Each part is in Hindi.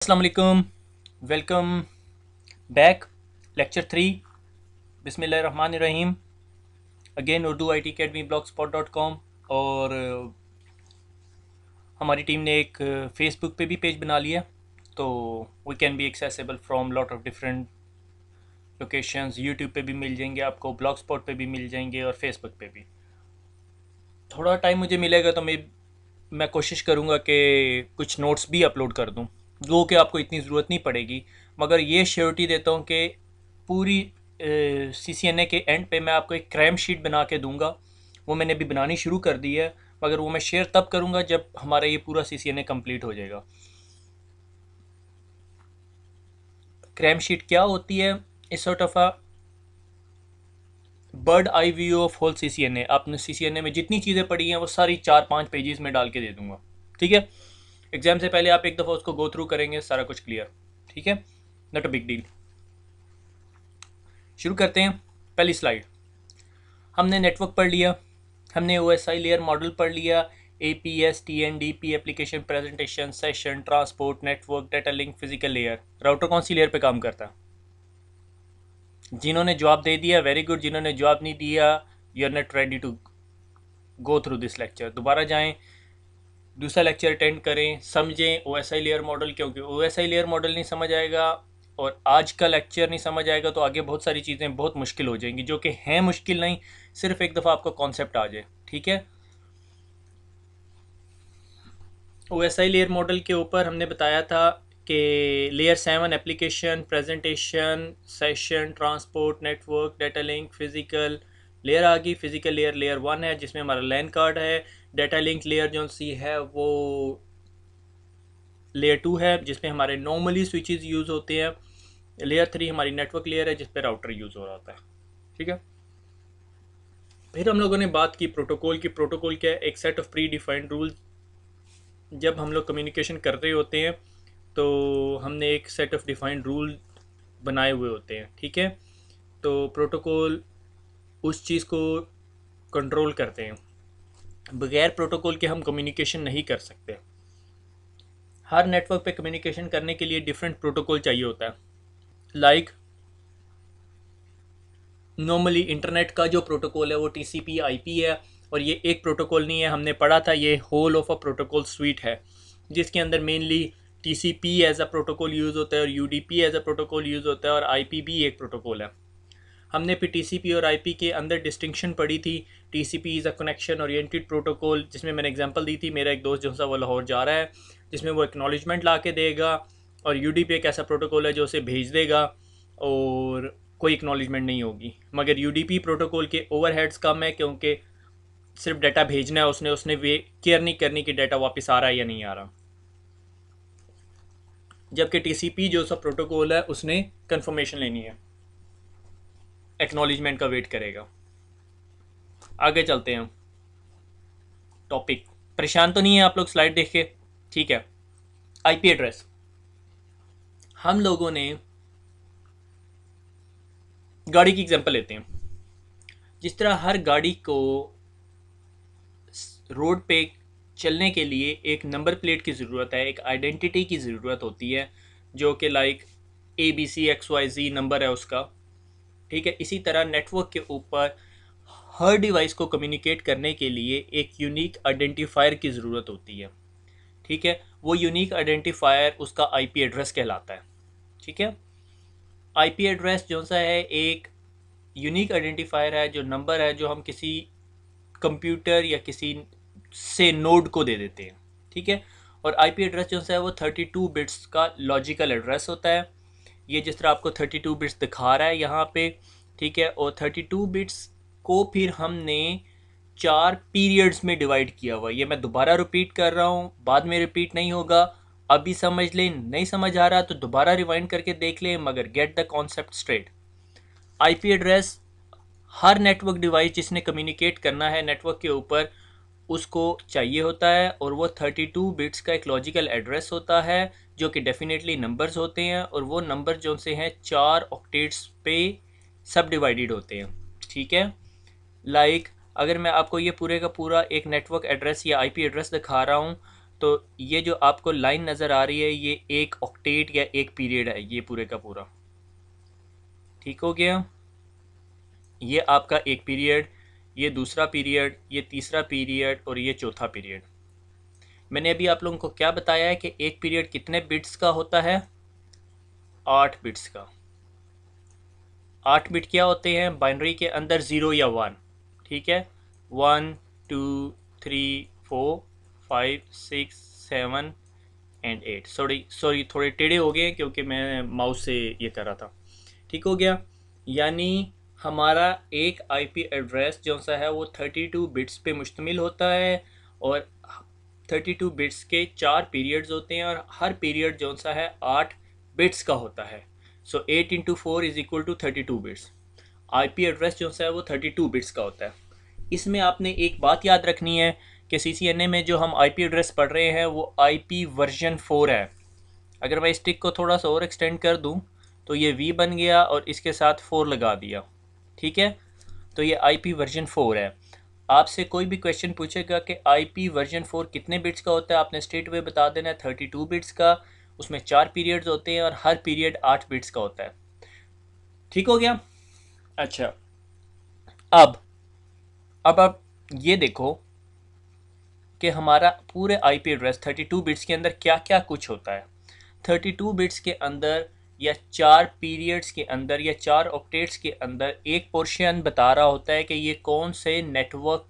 अस्सलाम वालेकुम। Welcome back. लेक्चर 3। बिस्मिल्लाहिर्रहमानिर्रहीम। Again Urdu I T academy blogspot.com। और हमारी टीम ने एक फेसबुक पे भी पेज बना लिया, तो we can be accessible from lot of different locations. YouTube पे भी मिल जाएंगे आपको, ब्लॉगस्पॉट पे भी मिल जाएंगे और फेसबुक पे भी। थोड़ा टाइम मुझे मिलेगा तो मैं कोशिश करूँगा कि कुछ नोट्स भी अपलोड कर दूँ, जो कि आपको इतनी ज़रूरत नहीं पड़ेगी। मगर ये श्योरिटी देता हूँ कि पूरी CCNA के एंड पे मैं आपको एक क्रैम शीट बना के दूंगा। वो मैंने अभी बनानी शुरू कर दी है, मगर वो मैं शेयर तब करूँगा जब हमारा ये पूरा CCNA कंप्लीट हो जाएगा। क्रैम शीट क्या होती है? इस sort of a bird eye view of whole CCNA। आपने CCNA में जितनी चीज़ें पढ़ी हैं वो सारी 4-5 पेजेस में डाल के दे दूंगा। ठीक है, एग्जाम से पहले आप एक दफ़ा उसको गो थ्रू करेंगे, सारा कुछ क्लियर। ठीक है, नॉट अ बिग डील। शुरू करते हैं। पहली स्लाइड, हमने नेटवर्क पढ़ लिया, हमने OSI लेयर मॉडल पढ़ लिया, APS TNDP application presentation session transport network data link physical layer. Router कौन सी लेयर पे काम करता है? जिन्होंने जवाब दे दिया वेरी गुड, जिन्होंने जवाब नहीं दिया you are not ready to go through this lecture. दोबारा जाएं, दूसरा लेक्चर अटेंड करें, समझें OSI लेयर मॉडल, क्योंकि OSI लेयर मॉडल नहीं समझ आएगा और आज का लेक्चर नहीं समझ आएगा तो आगे बहुत सारी चीज़ें बहुत मुश्किल हो जाएंगी, जो कि हैं मुश्किल नहीं, सिर्फ एक दफ़ा आपको कॉन्सेप्ट आ जाए। ठीक है, OSI लेयर मॉडल के ऊपर हमने बताया था कि layer 7 application presentation session transport network data link physical layer आ गई। फिजिकल लेयर लेयर 1 है, जिसमें हमारा लैन कार्ड है। डाटा लिंक लेयर जो सी है वो लेयर 2 है, जिसमें हमारे नॉर्मली स्विचेस यूज़ होते हैं। लेयर 3 हमारी नेटवर्क लेयर है, जिस पर राउटर यूज़ हो रहा होता है। ठीक है, फिर हम लोगों ने बात की प्रोटोकॉल की। प्रोटोकॉल क्या है? एक set of pre defined rule. जब हम लोग कम्युनिकेशन कर रहे होते हैं तो हमने एक सेट ऑफ डिफाइंड रूल बनाए हुए होते हैं। ठीक है, तो प्रोटोकॉल उस चीज़ को कंट्रोल करते हैं। बगैर प्रोटोकॉल के हम कम्युनिकेशन नहीं कर सकते। हर नेटवर्क पे कम्युनिकेशन करने के लिए डिफरेंट प्रोटोकॉल चाहिए होता है। लाइक नॉर्मली इंटरनेट का जो प्रोटोकॉल है वो TCP IP है, और ये एक प्रोटोकॉल नहीं है, हमने पढ़ा था ये whole of a protocol suite है, जिसके अंदर mainly TCP as a protocol use होता है और UDP as a protocol use होता है और IP भी एक प्रोटोकॉल है। हमने फिर TCP और IP के अंदर डिस्टिंक्शन पढ़ी थी। TCP is a connection oriented protocol, जिसमें मैंने एग्जांपल दी थी, मेरा एक दोस्त जो सा वो लाहौर जा रहा है, जिसमें वो एक्नॉलेजमेंट ला के देगा। और UDP एक ऐसा प्रोटोकॉल है जो उसे भेज देगा और कोई एक्नॉलेजमेंट नहीं होगी। मगर UDP प्रोटोकॉल के ओवरहेड्स कम है, क्योंकि सिर्फ डाटा भेजना है, उसने उसने वे केयर नहीं करनी कि डाटा वापस आ रहा है या नहीं आ रहा। जबकि TCP जो सा प्रोटोकॉल है उसने कंफर्मेशन लेनी है, एक्नॉलेजमेंट का वेट करेगा। आगे चलते हैं। टॉपिक परेशान तो नहीं है आप लोग स्लाइड देख के? ठीक है, IP एड्रेस। हम लोगों ने गाड़ी की एग्जांपल लेते हैं। जिस तरह हर गाड़ी को रोड पे चलने के लिए एक नंबर प्लेट की ज़रूरत है, एक आइडेंटिटी की ज़रूरत होती है, जो कि लाइक ABCXYZ नंबर है उसका। ठीक है, इसी तरह नेटवर्क के ऊपर हर डिवाइस को कम्युनिकेट करने के लिए एक यूनिक आइडेंटिफायर की ज़रूरत होती है। ठीक है, वो यूनिक आइडेंटिफायर उसका IP एड्रेस कहलाता है। ठीक है, IP एड्रेस जो सा है एक यूनिक आइडेंटिफायर है, जो नंबर है जो हम किसी कंप्यूटर या किसी से नोड को दे देते हैं। ठीक है, और IP एड्रेस जो सा है वो 32 बिट्स का लॉजिकल एड्रेस होता है। ये जिस तरह आपको 32 बिट्स दिखा रहा है यहाँ पे। ठीक है, और 32 बिट्स को फिर हमने 4 पीरियड्स में डिवाइड किया हुआ। ये मैं दोबारा रिपीट कर रहा हूँ, बाद में रिपीट नहीं होगा। अभी समझ लें, नहीं समझ आ रहा तो दोबारा रिवाइंड करके देख लें, मगर get the concept straight. IP address her network device जिसने कम्युनिकेट करना है नेटवर्क के ऊपर उसको चाहिए होता है, और वो 32 बिट्स का एक लॉजिकल एड्रेस होता है, जो कि डेफिनेटली नंबर्स होते हैं, और वो नंबर जो से हैं 4 ऑक्टेट्स पे सब डिवाइडेड होते हैं। ठीक है, लाइक अगर मैं आपको ये पूरे का पूरा एक नेटवर्क एड्रेस या IP एड्रेस दिखा रहा हूँ, तो ये जो आपको लाइन नज़र आ रही है ये एक ऑक्टेट या एक पीरियड है, ये पूरे का पूरा। ठीक हो गया। ये आपका एक पीरियड, ये दूसरा पीरियड, ये तीसरा पीरियड और ये चौथा पीरियड। मैंने अभी आप लोगों को क्या बताया है कि एक पीरियड कितने बिट्स का होता है? 8 बिट्स का। 8 बिट क्या होते हैं? बाइनरी के अंदर 0 या 1। ठीक है, 1 2 3 4 5 6 7 एंड 8। सॉरी सॉरी, थोड़े टेढ़े हो गए क्योंकि मैं माउस से ये कर रहा था। ठीक हो गया। यानी हमारा एक आईपी एड्रेस जो सा है वो 32 बिट्स पे मुश्तमिल होता है और 32 बिट्स के 4 पीरियड्स होते हैं और हर पीरियड जो सा है 8 बिट्स का होता है। So 8 into 4 is equal to 32 bits. IP address जो सा है वो 32 बिट्स का होता है। इसमें आपने एक बात याद रखनी है कि सीसीएनए में जो हम आईपी एड्रेस पढ़ रहे हैं वो आईपी वर्जन 4 है। अगर मैं इस टिक को थोड़ा सा और एक्सटेंड कर दूं तो ये वी बन गया और इसके साथ 4 लगा दिया। ठीक है, तो ये आईपी वर्जन 4 है। आपसे कोई भी क्वेश्चन पूछेगा कि आईपी वर्जन 4 कितने बिट्स का होता है, आपने स्ट्रेट वे बता देना है 32 बिट्स का। उसमें 4 पीरियड्स होते हैं और हर पीरियड 8 बिट्स का होता है। ठीक हो गया। अच्छा, अब आप ये देखो कि हमारा पूरे आईपी एड्रेस 32 बिट्स के अंदर क्या क्या कुछ होता है। 32 बिट्स के अंदर या 4 पीरियड्स के अंदर या 4 ऑक्टेट्स के अंदर एक पोर्शन बता रहा होता है कि ये कौन से नेटवर्क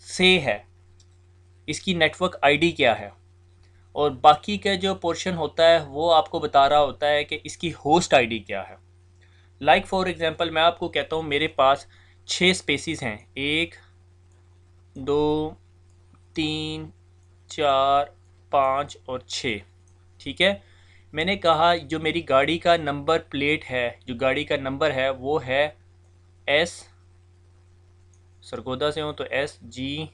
से है, इसकी नेटवर्क आईडी क्या है। और बाकी का जो पोर्शन होता है वो आपको बता रहा होता है कि इसकी होस्ट आईडी क्या है। लाइक फॉर एग्जांपल मैं आपको कहता हूँ मेरे पास 6 स्पेसिस हैं, 1 2 3 4 5 और 6। ठीक है, मैंने कहा जो मेरी गाड़ी का नंबर प्लेट है, जो गाड़ी का नंबर है वो है एस, सरगोदा से हूँ तो एस जी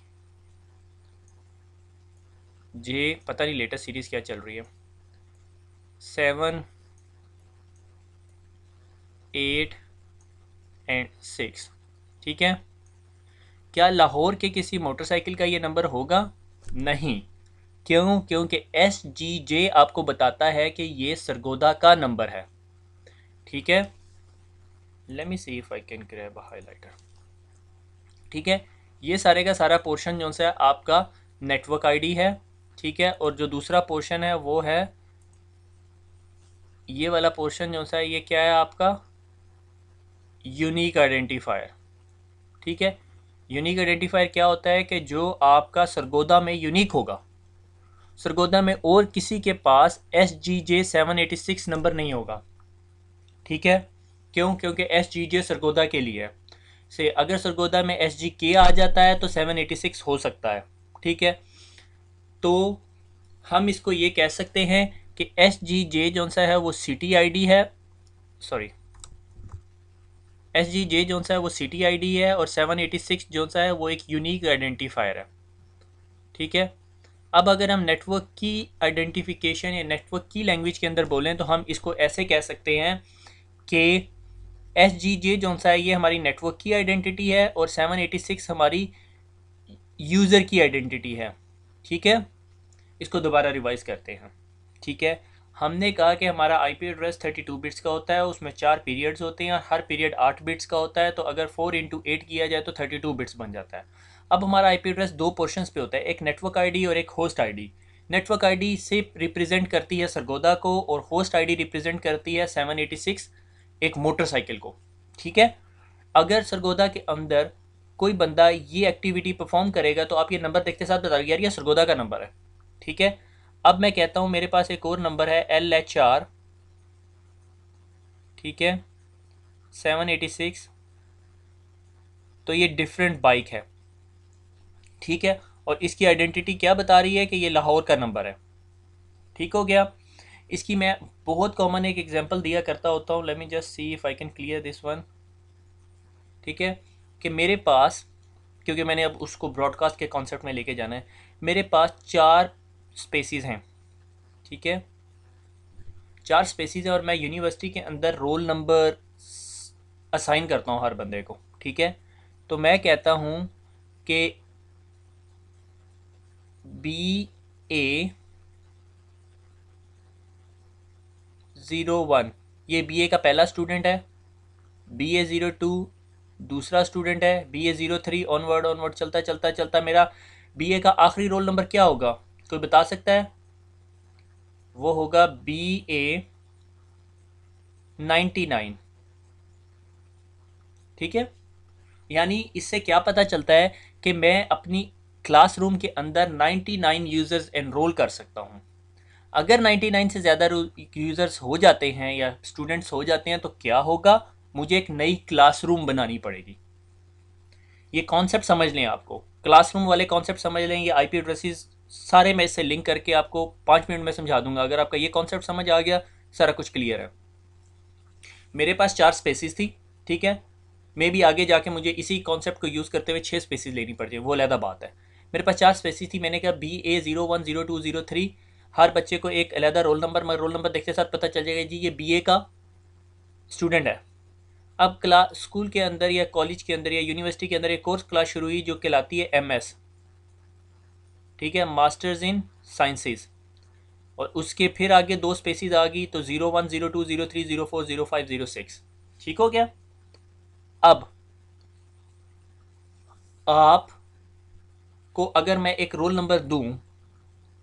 जे, पता नहीं लेटेस्ट सीरीज़ क्या चल रही है, 7 8 एंड 6। ठीक है, क्या लाहौर के किसी मोटरसाइकिल का ये नंबर होगा? नहीं। क्यों? क्योंकि एस जी जे आपको बताता है कि ये सरगोदा का नंबर है। ठीक है, let me see if I can grab a highlighter. ठीक है, ये सारे का सारा पोर्शन जो सा है आपका नेटवर्क आईडी है। ठीक है, और जो दूसरा पोर्शन है वो है ये वाला पोर्शन जो सा है, ये क्या है आपका? Unique identifier. ठीक है, यूनिक आइडेंटिफायर क्या होता है कि जो आपका सरगोदा में यूनिक होगा, सरगोदा में और किसी के पास SGJ786 नंबर नहीं होगा। ठीक है, क्यों? क्योंकि SGJ सरगोदा के लिए है। से अगर सरगोदा में SGK आ जाता है तो 786 हो सकता है। ठीक है, तो हम इसको ये कह सकते हैं कि SGJ जो सा है वो सिटी आईडी है, सॉरी SGJ जो सा है वो सिटी आईडी है और 786 जो सा है वो एक यूनिक आइडेंटिफायर है। ठीक है, अब अगर हम नेटवर्क की आइडेंटिफिकेशन या नेटवर्क की लैंग्वेज के अंदर बोलें तो हम इसको ऐसे कह सकते हैं कि SGJ जो सा है ये हमारी नेटवर्क की आइडेंटिटी है और 786 हमारी यूज़र की आइडेंटिटी है। ठीक है, इसको दोबारा रिवाइज करते हैं। ठीक है, हमने कहा कि हमारा आईपी एड्रेस 32 बिट्स का होता है, उसमें 4 पीरियड्स होते हैं, हर पीरियड 8 बिट्स का होता है। तो अगर 4 इंटू 8 किया जाए तो 32 बिट्स बन जाता है। अब हमारा आईपी एड्रेस दो पोर्शंस पे होता है, एक नेटवर्क आईडी और एक होस्ट आईडी। नेटवर्क आईडी से रिप्रेजेंट करती है सरगोदा को और होस्ट आईडी रिप्रेजेंट करती है 786 एक मोटरसाइकिल को। ठीक है, अगर सरगोदा के अंदर कोई बंदा ये एक्टिविटी परफॉर्म करेगा तो आप ये नंबर देखते साथ बता यार ये सरगोदा का नंबर है। ठीक है, अब मैं कहता हूँ मेरे पास एक और नंबर है LHR। ठीक है, 786, तो ये डिफरेंट बाइक है। ठीक है, और इसकी आइडेंटिटी क्या बता रही है कि ये लाहौर का नंबर है। ठीक हो गया। इसकी मैं बहुत कॉमन एक एग्जांपल दिया करता होता हूँ, let me just see if I can clear this one. ठीक है, कि मेरे पास, क्योंकि मैंने अब उसको ब्रॉडकास्ट के कॉन्सेप्ट में लेके जाना है, मेरे पास 4 स्पेसिस हैं। ठीक है, 4 स्पेसिस हैं और मैं यूनिवर्सिटी के अंदर रोल नंबर असाइन करता हूँ हर बंदे को। ठीक है, तो मैं कहता हूँ कि BA01, ये BA का पहला स्टूडेंट है, BA02 दूसरा स्टूडेंट है, BA03 ऑनवर्ड ऑनवर्ड चलता चलता चलता मेरा BA का आखिरी रोल नंबर क्या होगा, कोई बता सकता है? वो होगा BA99। ठीक है, यानी इससे क्या पता चलता है कि मैं अपनी क्लासरूम के अंदर 99 यूज़र्स एनरोल कर सकता हूँ। अगर 99 से ज़्यादा यूज़र्स हो जाते हैं या स्टूडेंट्स हो जाते हैं तो क्या होगा, मुझे एक नई क्लासरूम बनानी पड़ेगी। ये कॉन्सेप्ट समझ लें, आपको क्लासरूम वाले कॉन्सेप्ट समझ लें, ये आईपी एड्रेसेस सारे मैं इससे लिंक करके आपको 5 मिनट में समझा दूंगा। अगर आपका ये कॉन्सेप्ट समझ आ गया, सारा कुछ क्लियर है। मेरे पास 4 स्पेसिस थी, ठीक है, मे भी आगे जाके मुझे इसी कॉन्सेप्ट को यूज़ करते हुए 6 स्पेसिस लेनी पड़ जाए, वो अलग बात है। मेरे पास 4 स्पेसिस थी, मैंने कहा BA01 02 03, हर बच्चे को एक अलहदा रोल नंबर, मगर रोल नंबर देखते साथ पता चल जाएगा जी ये BA का स्टूडेंट है। अब क्लास स्कूल के अंदर या कॉलेज के अंदर या यूनिवर्सिटी के अंदर एक कोर्स क्लास शुरू हुई जो कहलाती है MS, ठीक है, मास्टर्स इन साइंसेज, और उसके फिर आगे 2 स्पेसिस आ गई, तो 01 02 03 04 05 06। ठीक हो गया। अब आप को अगर मैं एक रोल नंबर दूं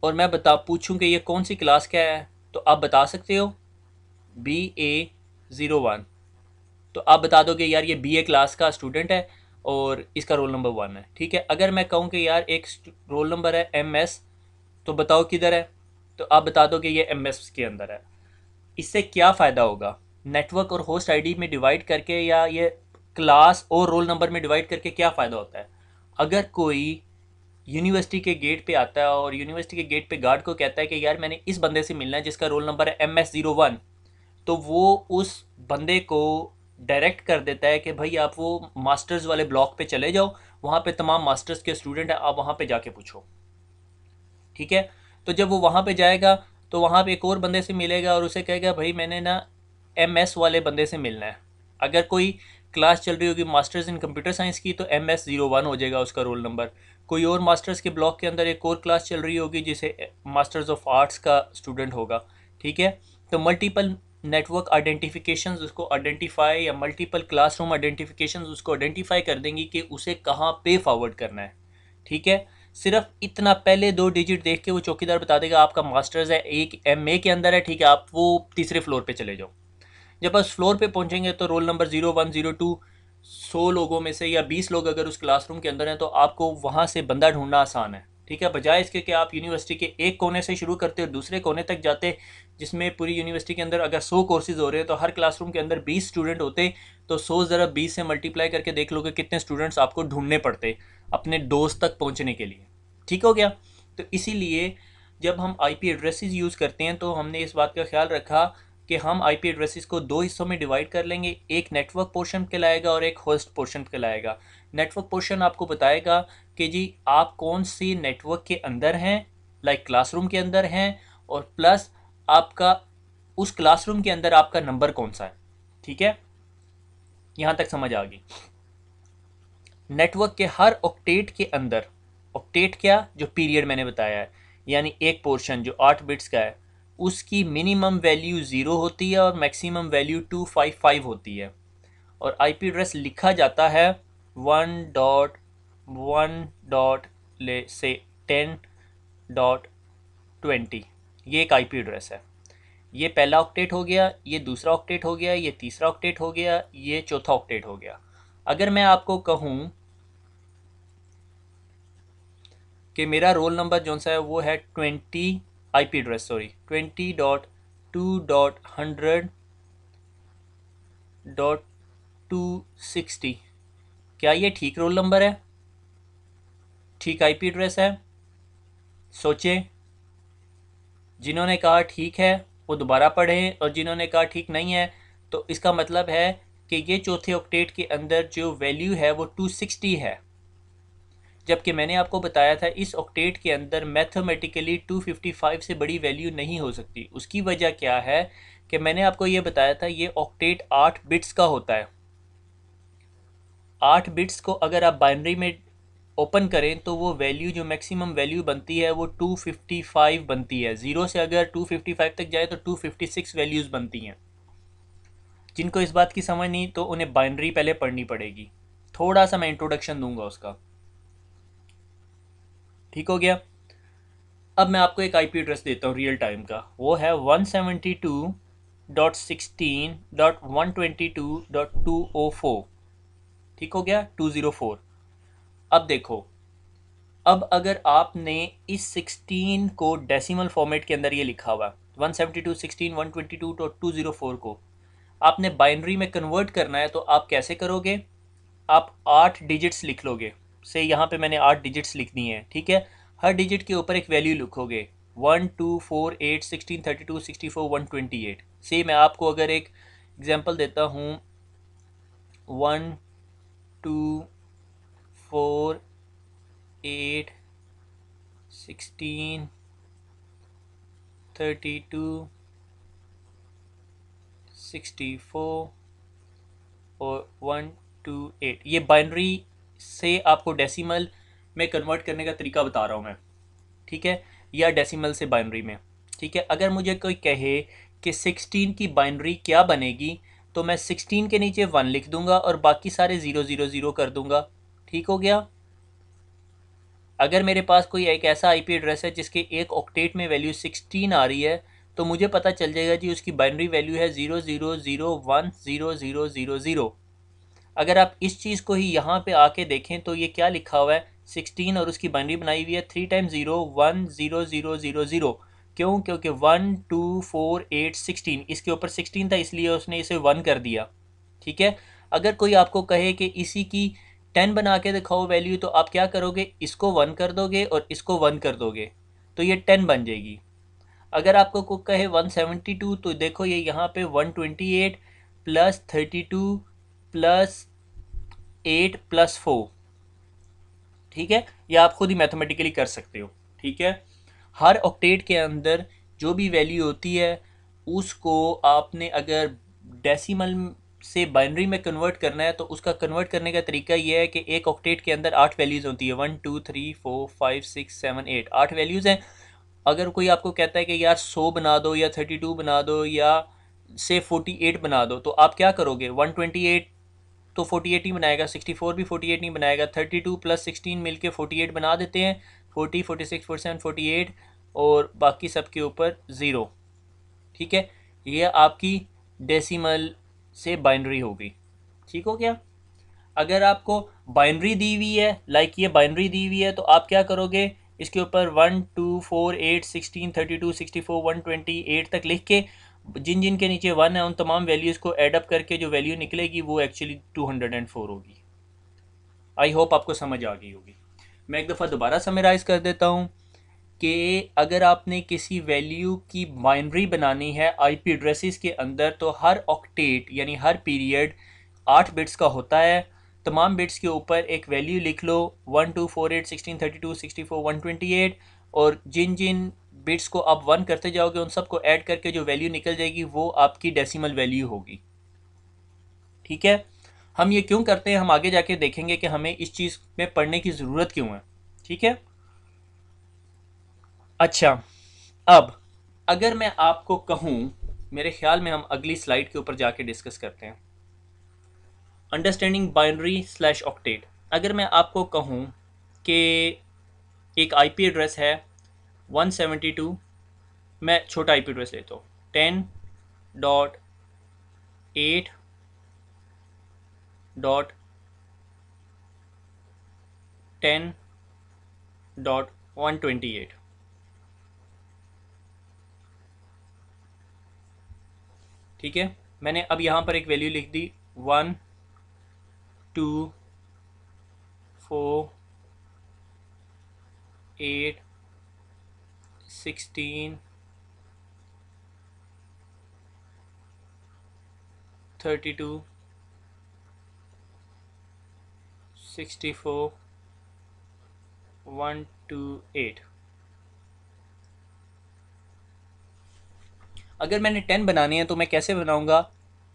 और मैं पूछूं कि ये कौन सी क्लास का है, तो आप बता सकते हो BA01, तो आप बता दोगे यार ये BA क्लास का स्टूडेंट है और इसका रोल नंबर 1 है। ठीक है, अगर मैं कहूँ कि यार एक रोल नंबर है MS, तो बताओ किधर है, तो आप बता दो कि ये MS के अंदर है। इससे क्या फ़ायदा होगा, नेटवर्क और होस्ट आईडी में डिवाइड करके या ये क्लास और रोल नंबर में डिवाइड करके क्या फ़ायदा होता है? अगर कोई यूनिवर्सिटी के गेट पे आता है और यूनिवर्सिटी के गेट पे गार्ड को कहता है कि यार मैंने इस बंदे से मिलना है जिसका रोल नंबर है MS01, तो वो उस बंदे को डायरेक्ट कर देता है कि भाई आप वो मास्टर्स वाले ब्लॉक पे चले जाओ, वहाँ पे तमाम मास्टर्स के स्टूडेंट हैं, आप वहाँ पे जाके पूछो। ठीक है, तो जब वो वहाँ पे जाएगा तो वहाँ पे एक और बंदे से मिलेगा और उसे कहेगा भाई मैंने ना MS वाले बंदे से मिलना है। अगर कोई क्लास चल रही होगी मास्टर्स इन कंप्यूटर साइंस की, तो MS01 हो जाएगा उसका रोल नंबर। कोई और मास्टर्स के ब्लॉक के अंदर एक और क्लास चल रही होगी जिसे मास्टर्स ऑफ आर्ट्स का स्टूडेंट होगा। ठीक है, तो मल्टीपल नेटवर्क आइडेंटिफिकेशंस उसको आइडेंटिफाई, या मल्टीपल क्लासरूम आइडेंटिफिकेशंस उसको आइडेंटिफाई कर देंगी कि उसे कहाँ पे फॉरवर्ड करना है। ठीक है, सिर्फ इतना पहले 2 डिजिट देख के वो चौकीदार बता देगा आपका मास्टर्स है, एक MA के अंदर है, ठीक है, आप वो तीसरे फ्लोर पे चले जाओ। जब आप फ्लोर पे पहुंचेंगे तो रोल नंबर 01 02, 100 लोगों में से या 20 लोग अगर उस क्लासरूम के अंदर हैं तो आपको वहाँ से बंदा ढूंढना आसान है। ठीक है, बजाय इसके कि आप यूनिवर्सिटी के एक कोने से शुरू करते और दूसरे कोने तक जाते, जिसमें पूरी यूनिवर्सिटी के अंदर अगर 100 कोर्सेज हो रहे हैं तो हर क्लासरूम के अंदर 20 स्टूडेंट होते, तो 100 ज़रा 20 से मल्टीप्लाई करके देख लो कि कितने स्टूडेंट्स आपको ढूंढने पड़ते अपने दोस्त तक पहुँचने के लिए। ठीक हो गया। तो इसीलिए जब हम IP एड्रेसेस यूज़ करते हैं तो हमने इस बात का ख्याल रखा कि हम IP एड्रेसेस को 2 हिस्सों में डिवाइड कर लेंगे, एक नेटवर्क पोर्शन कहलाएगा और एक होस्ट पोर्शन कहलाएगा। नेटवर्क पोर्शन आपको बताएगा कि जी आप कौन सी नेटवर्क के अंदर हैं, लाइक क्लासरूम के अंदर हैं, और प्लस आपका उस क्लासरूम के अंदर आपका नंबर कौन सा है। ठीक है, यहाँ तक समझ आ गई। नेटवर्क के हर ऑक्टेट के अंदर, ऑक्टेट क्या, जो पीरियड मैंने बताया है, यानी एक पोर्शन जो 8 बिट्स का है, उसकी मिनिमम वैल्यू 0 होती है और मैक्सिमम वैल्यू 255 होती है, और IP एड्रेस लिखा जाता है 1.1. ले से 10.20, ये एक IP एड्रेस है। ये पहला ऑक्टेट हो गया, ये दूसरा ऑक्टेट हो गया, ये तीसरा ऑक्टेट हो गया, ये चौथा ऑक्टेट हो गया। अगर मैं आपको कहूँ कि मेरा रोल नंबर जो सा है वो है 20, IP एड्रेस सॉरी 20.2.100.260, क्या ये ठीक रोल नंबर है, ठीक IP एड्रेस है? सोचें, जिन्होंने कहा ठीक है वो दोबारा पढ़ें, और जिन्होंने कहा ठीक नहीं है तो इसका मतलब है कि ये चौथे ऑक्टेट के अंदर जो वैल्यू है वो 260 है, जबकि मैंने आपको बताया था इस ऑक्टेट के अंदर मैथमेटिकली 255 से बड़ी वैल्यू नहीं हो सकती। उसकी वजह क्या है कि मैंने आपको ये बताया था ये ऑक्टेट 8 बिट्स का होता है। 8 बिट्स को अगर आप बाइनरी में ओपन करें तो वो वैल्यू जो मैक्सिमम वैल्यू बनती है वो 255 बनती है। ज़ीरो से अगर 255 तक जाए तो 256 वैल्यूज़ बनती हैं। जिनको इस बात की समझ नहीं तो उन्हें बाइनरी पहले पढ़नी पड़ेगी। थोड़ा सा मैं इंट्रोडक्शन दूंगा उसका। ठीक हो गया। अब मैं आपको एक आईपी एड्रेस देता हूँ रियल टाइम का, वो है 172.16.122.204। ठीक हो गया, 204। अब देखो, अब अगर आपने इस 16 को डेसिमल फॉर्मेट के अंदर ये लिखा हुआ 172.16.122.204 को आपने बाइनरी में कन्वर्ट करना है, तो आप कैसे करोगे? आप 8 डिजिट्स लिख लोगे। से यहाँ पे मैंने 8 डिजिट्स लिखनी है, ठीक है। हर डिजिट के ऊपर एक वैल्यू लिखोगे, 1 2 4 8 16 32 64 128। से मैं आपको अगर एक एग्जांपल देता हूँ, 1 2 4 8 16 32 64 और 128, ये बाइनरी से आपको डेसिमल में कन्वर्ट करने का तरीका बता रहा हूँ मैं, ठीक है, या डेसिमल से बाइनरी में। ठीक है, अगर मुझे कोई कहे कि 16 की बाइनरी क्या बनेगी, तो मैं 16 के नीचे 1 लिख दूंगा और बाकी सारे 0 0 0 कर दूंगा। ठीक हो गया। अगर मेरे पास कोई एक ऐसा आईपी एड्रेस है जिसके एक ऑक्टेट में वैल्यू 16 आ रही है, तो मुझे पता चल जाएगा जी उसकी बाइनरी वैल्यू है 0 0 0 1 0 0 0। अगर आप इस चीज़ को ही यहाँ पे आके देखें तो ये क्या लिखा हुआ है, 16, और उसकी बाइनरी बनाई हुई है 3 टाइम्स 0 1 0 0 0 0। क्यों? क्योंकि 1 2 4 8 16, इसके ऊपर 16 था इसलिए उसने इसे 1 कर दिया। ठीक है। अगर कोई आपको कहे कि इसी की 10 बना के दिखाओ वैल्यू, तो आप क्या करोगे, इसको 1 कर दोगे और इसको 1 कर दोगे, तो ये 10 बन जाएगी। अगर आपको कोई कहे 172, तो देखो ये यहाँ पे 128 प्लस 32 प्लस 8 प्लस 4। ठीक है, या आप खुद ही मैथमेटिकली कर सकते हो। ठीक है, हर ऑक्टेट के अंदर जो भी वैल्यू होती है उसको आपने अगर डेसिमल से बाइनरी में कन्वर्ट करना है, तो उसका कन्वर्ट करने का तरीका ये है कि एक ऑक्टेट के अंदर 8 वैल्यूज़ होती है, 1 2 3 4 5 6 7 8, 8 वैल्यूज़ हैं। अगर कोई आपको कहता है कि यार 100 बना दो या 32 बना दो या से 48 बना दो, तो आप क्या करोगे, 128 तो 48 नहीं बनाएगा, 64 भी 48 नहीं बनाएगा, 32 प्लस 16 मिलके 48 बना देते हैं, 40 46 47 48 और बाकी सब के ऊपर 0। ठीक है, ये आपकी डेसिमल से बाइनरी होगी। ठीक हो गया। अगर आपको बाइनरी दी हुई है, लाइक ये बाइनरी दी हुई है, तो आप क्या करोगे, इसके ऊपर 1 2 4 8 16 32 64 128 तक लिख के जिन जिन के नीचे 1 है उन तमाम वैल्यूज़ को एडअप करके जो वैल्यू निकलेगी वो एक्चुअली 204 होगी। आई होप आपको समझ आ गई होगी। मैं एक दफ़ा दोबारा समराइज़ कर देता हूँ कि अगर आपने किसी वैल्यू की बाइनरी बनानी है आईपी एड्रेसेस के अंदर, तो हर ऑक्टेट यानी हर पीरियड 8 बिट्स का होता है। तमाम बिट्स के ऊपर एक वैल्यू लिख लो, 1 2 4 8 16 32 64 128, और जिन जिन बिट्स को आप 1 करते जाओगे उन सबको ऐड करके जो वैल्यू निकल जाएगी वो आपकी डेसिमल वैल्यू होगी। ठीक है, हम ये क्यों करते हैं हम आगे जाके देखेंगे कि हमें इस चीज़ में पढ़ने की ज़रूरत क्यों है। ठीक है। अच्छा, अब अगर मैं आपको कहूँ, मेरे ख्याल में हम अगली स्लाइड के ऊपर जाके डिस्कस करते हैं, अंडरस्टैंडिंग बाइनरी स्लैश ऑक्टेट। अगर मैं आपको कहूँ कि एक आईपी एड्रेस है 172, मैं छोटा आईपी एड्रेस लेता हूँ 10.8.10.128। ठीक है, मैंने अब यहाँ पर एक वैल्यू लिख दी 1 2 4 8 16 32 64 128। अगर मैंने 10 बनानी है तो मैं कैसे बनाऊंगा,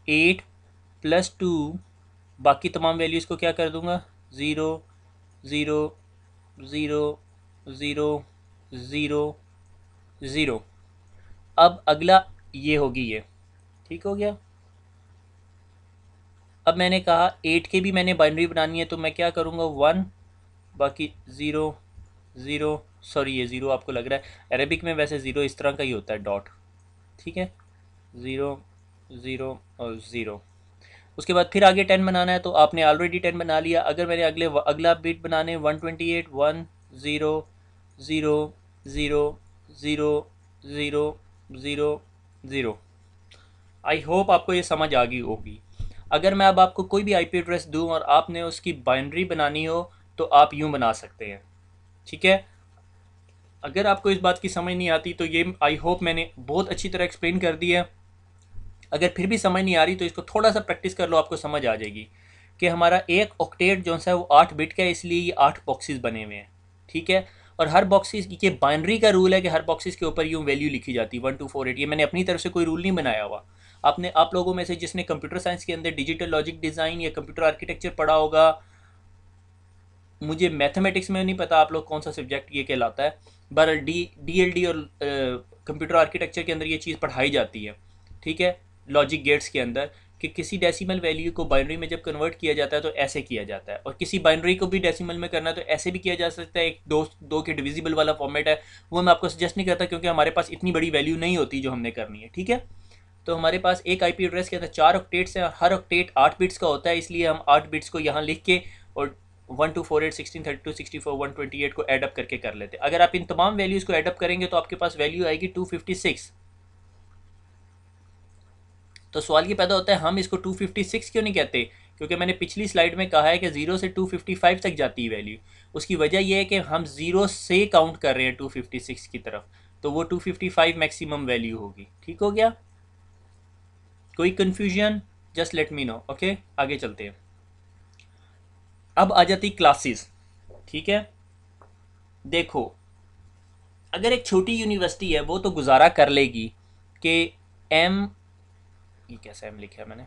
8 प्लस 2 बाकी तमाम वैल्यूज़ को क्या कर दूंगा, 0 0 ज़ीरो ज़ीरो ज़ीरो ज़ीरो। अब अगला ये होगी ये, ठीक हो गया। अब मैंने कहा 8 के भी मैंने बाइनरी बनानी है, तो मैं क्या करूँगा 1, बाकी ज़ीरो ज़ीरो, सॉरी ये ज़ीरो आपको लग रहा है, अरेबिक में वैसे ज़ीरो इस तरह का ही होता है, डॉट, ठीक है। ज़ीरो ज़ीरो और ज़ीरो। उसके बाद फिर आगे 10 बनाना है, तो आपने ऑलरेडी 10 बना लिया। अगर मैंने अगला बिट बनाने 128, 1 zero zero zero zero zero zero zero. I hope आपको ये समझ आ गई होगी। अगर मैं अब आपको कोई भी आईपी एड्रेस दूं और आपने उसकी बाइनरी बनानी हो, तो आप यूं बना सकते हैं, ठीक है। अगर आपको इस बात की समझ नहीं आती तो ये आई होप मैंने बहुत अच्छी तरह एक्सप्लेन कर दिया है। अगर फिर भी समझ नहीं आ रही तो इसको थोड़ा सा प्रैक्टिस कर लो, आपको समझ आ जाएगी कि हमारा एक ऑक्टेट जो है वो 8 बिट का है, इसलिए ये 8 बॉक्सेस बने हुए हैं, ठीक है। और हर बॉक्सेस, ये बाइनरी का रूल है कि हर बॉक्सेस के ऊपर यूँ वैल्यू लिखी जाती है 1248। ये मैंने अपनी तरफ से कोई रूल नहीं बनाया हुआ। आप लोगों में से जिसने कंप्यूटर साइंस के अंदर डिजिटल लॉजिक डिज़ाइन या कंप्यूटर आर्किटेक्चर पढ़ा होगा, मुझे मैथमेटिक्स में नहीं पता आप लोग कौन सा सब्जेक्ट ये कहलाता है, बहरहाल DLD और कंप्यूटर आर्किटेक्चर के अंदर ये चीज़ पढ़ाई जाती है, ठीक है। लॉजिक गेट्स के अंदर कि किसी डेसिमल वैल्यू को बाइनरी में जब कन्वर्ट किया जाता है तो ऐसे किया जाता है, और किसी बाइनरी को भी डेसिमल में करना है तो ऐसे भी किया जा सकता है। एक दो के डिविजिबल वाला फॉर्मेट है, वो मैं आपको सजेस्ट नहीं करता क्योंकि हमारे पास इतनी बड़ी वैल्यू नहीं होती जो हमने करनी है, ठीक है। तो हमारे पास एक आईपी एड्रेस के अंदर 4 ऑक्टेट्स हैं और हर ऑक्टेट 8 बिट्स का होता है, इसलिए हम 8 बिट्स को यहाँ लिख के और 1248, 1632, 64, 128 को एडअप करके कर लेते हैं। अगर आप इन तमाम वैल्यूज़ को एडअप करेंगे तो आपके पास वैल्यू आएगी 256। तो सवाल ये पैदा होता है हम इसको 256 क्यों नहीं कहते, क्योंकि मैंने पिछली स्लाइड में कहा है कि 0 से 255 तक जाती है वैल्यू। उसकी वजह यह है कि हम 0 से काउंट कर रहे हैं 256 की तरफ, तो वो 255 मैक्सिमम वैल्यू होगी, ठीक हो गया। कोई confusion, just let me know, okay. आगे चलते हैं। अब आ जाती क्लासेस, ठीक है। देखो, अगर एक छोटी यूनिवर्सिटी है वो तो गुजारा कर लेगी कि एम, ये कैसा एम लिखा है मैंने,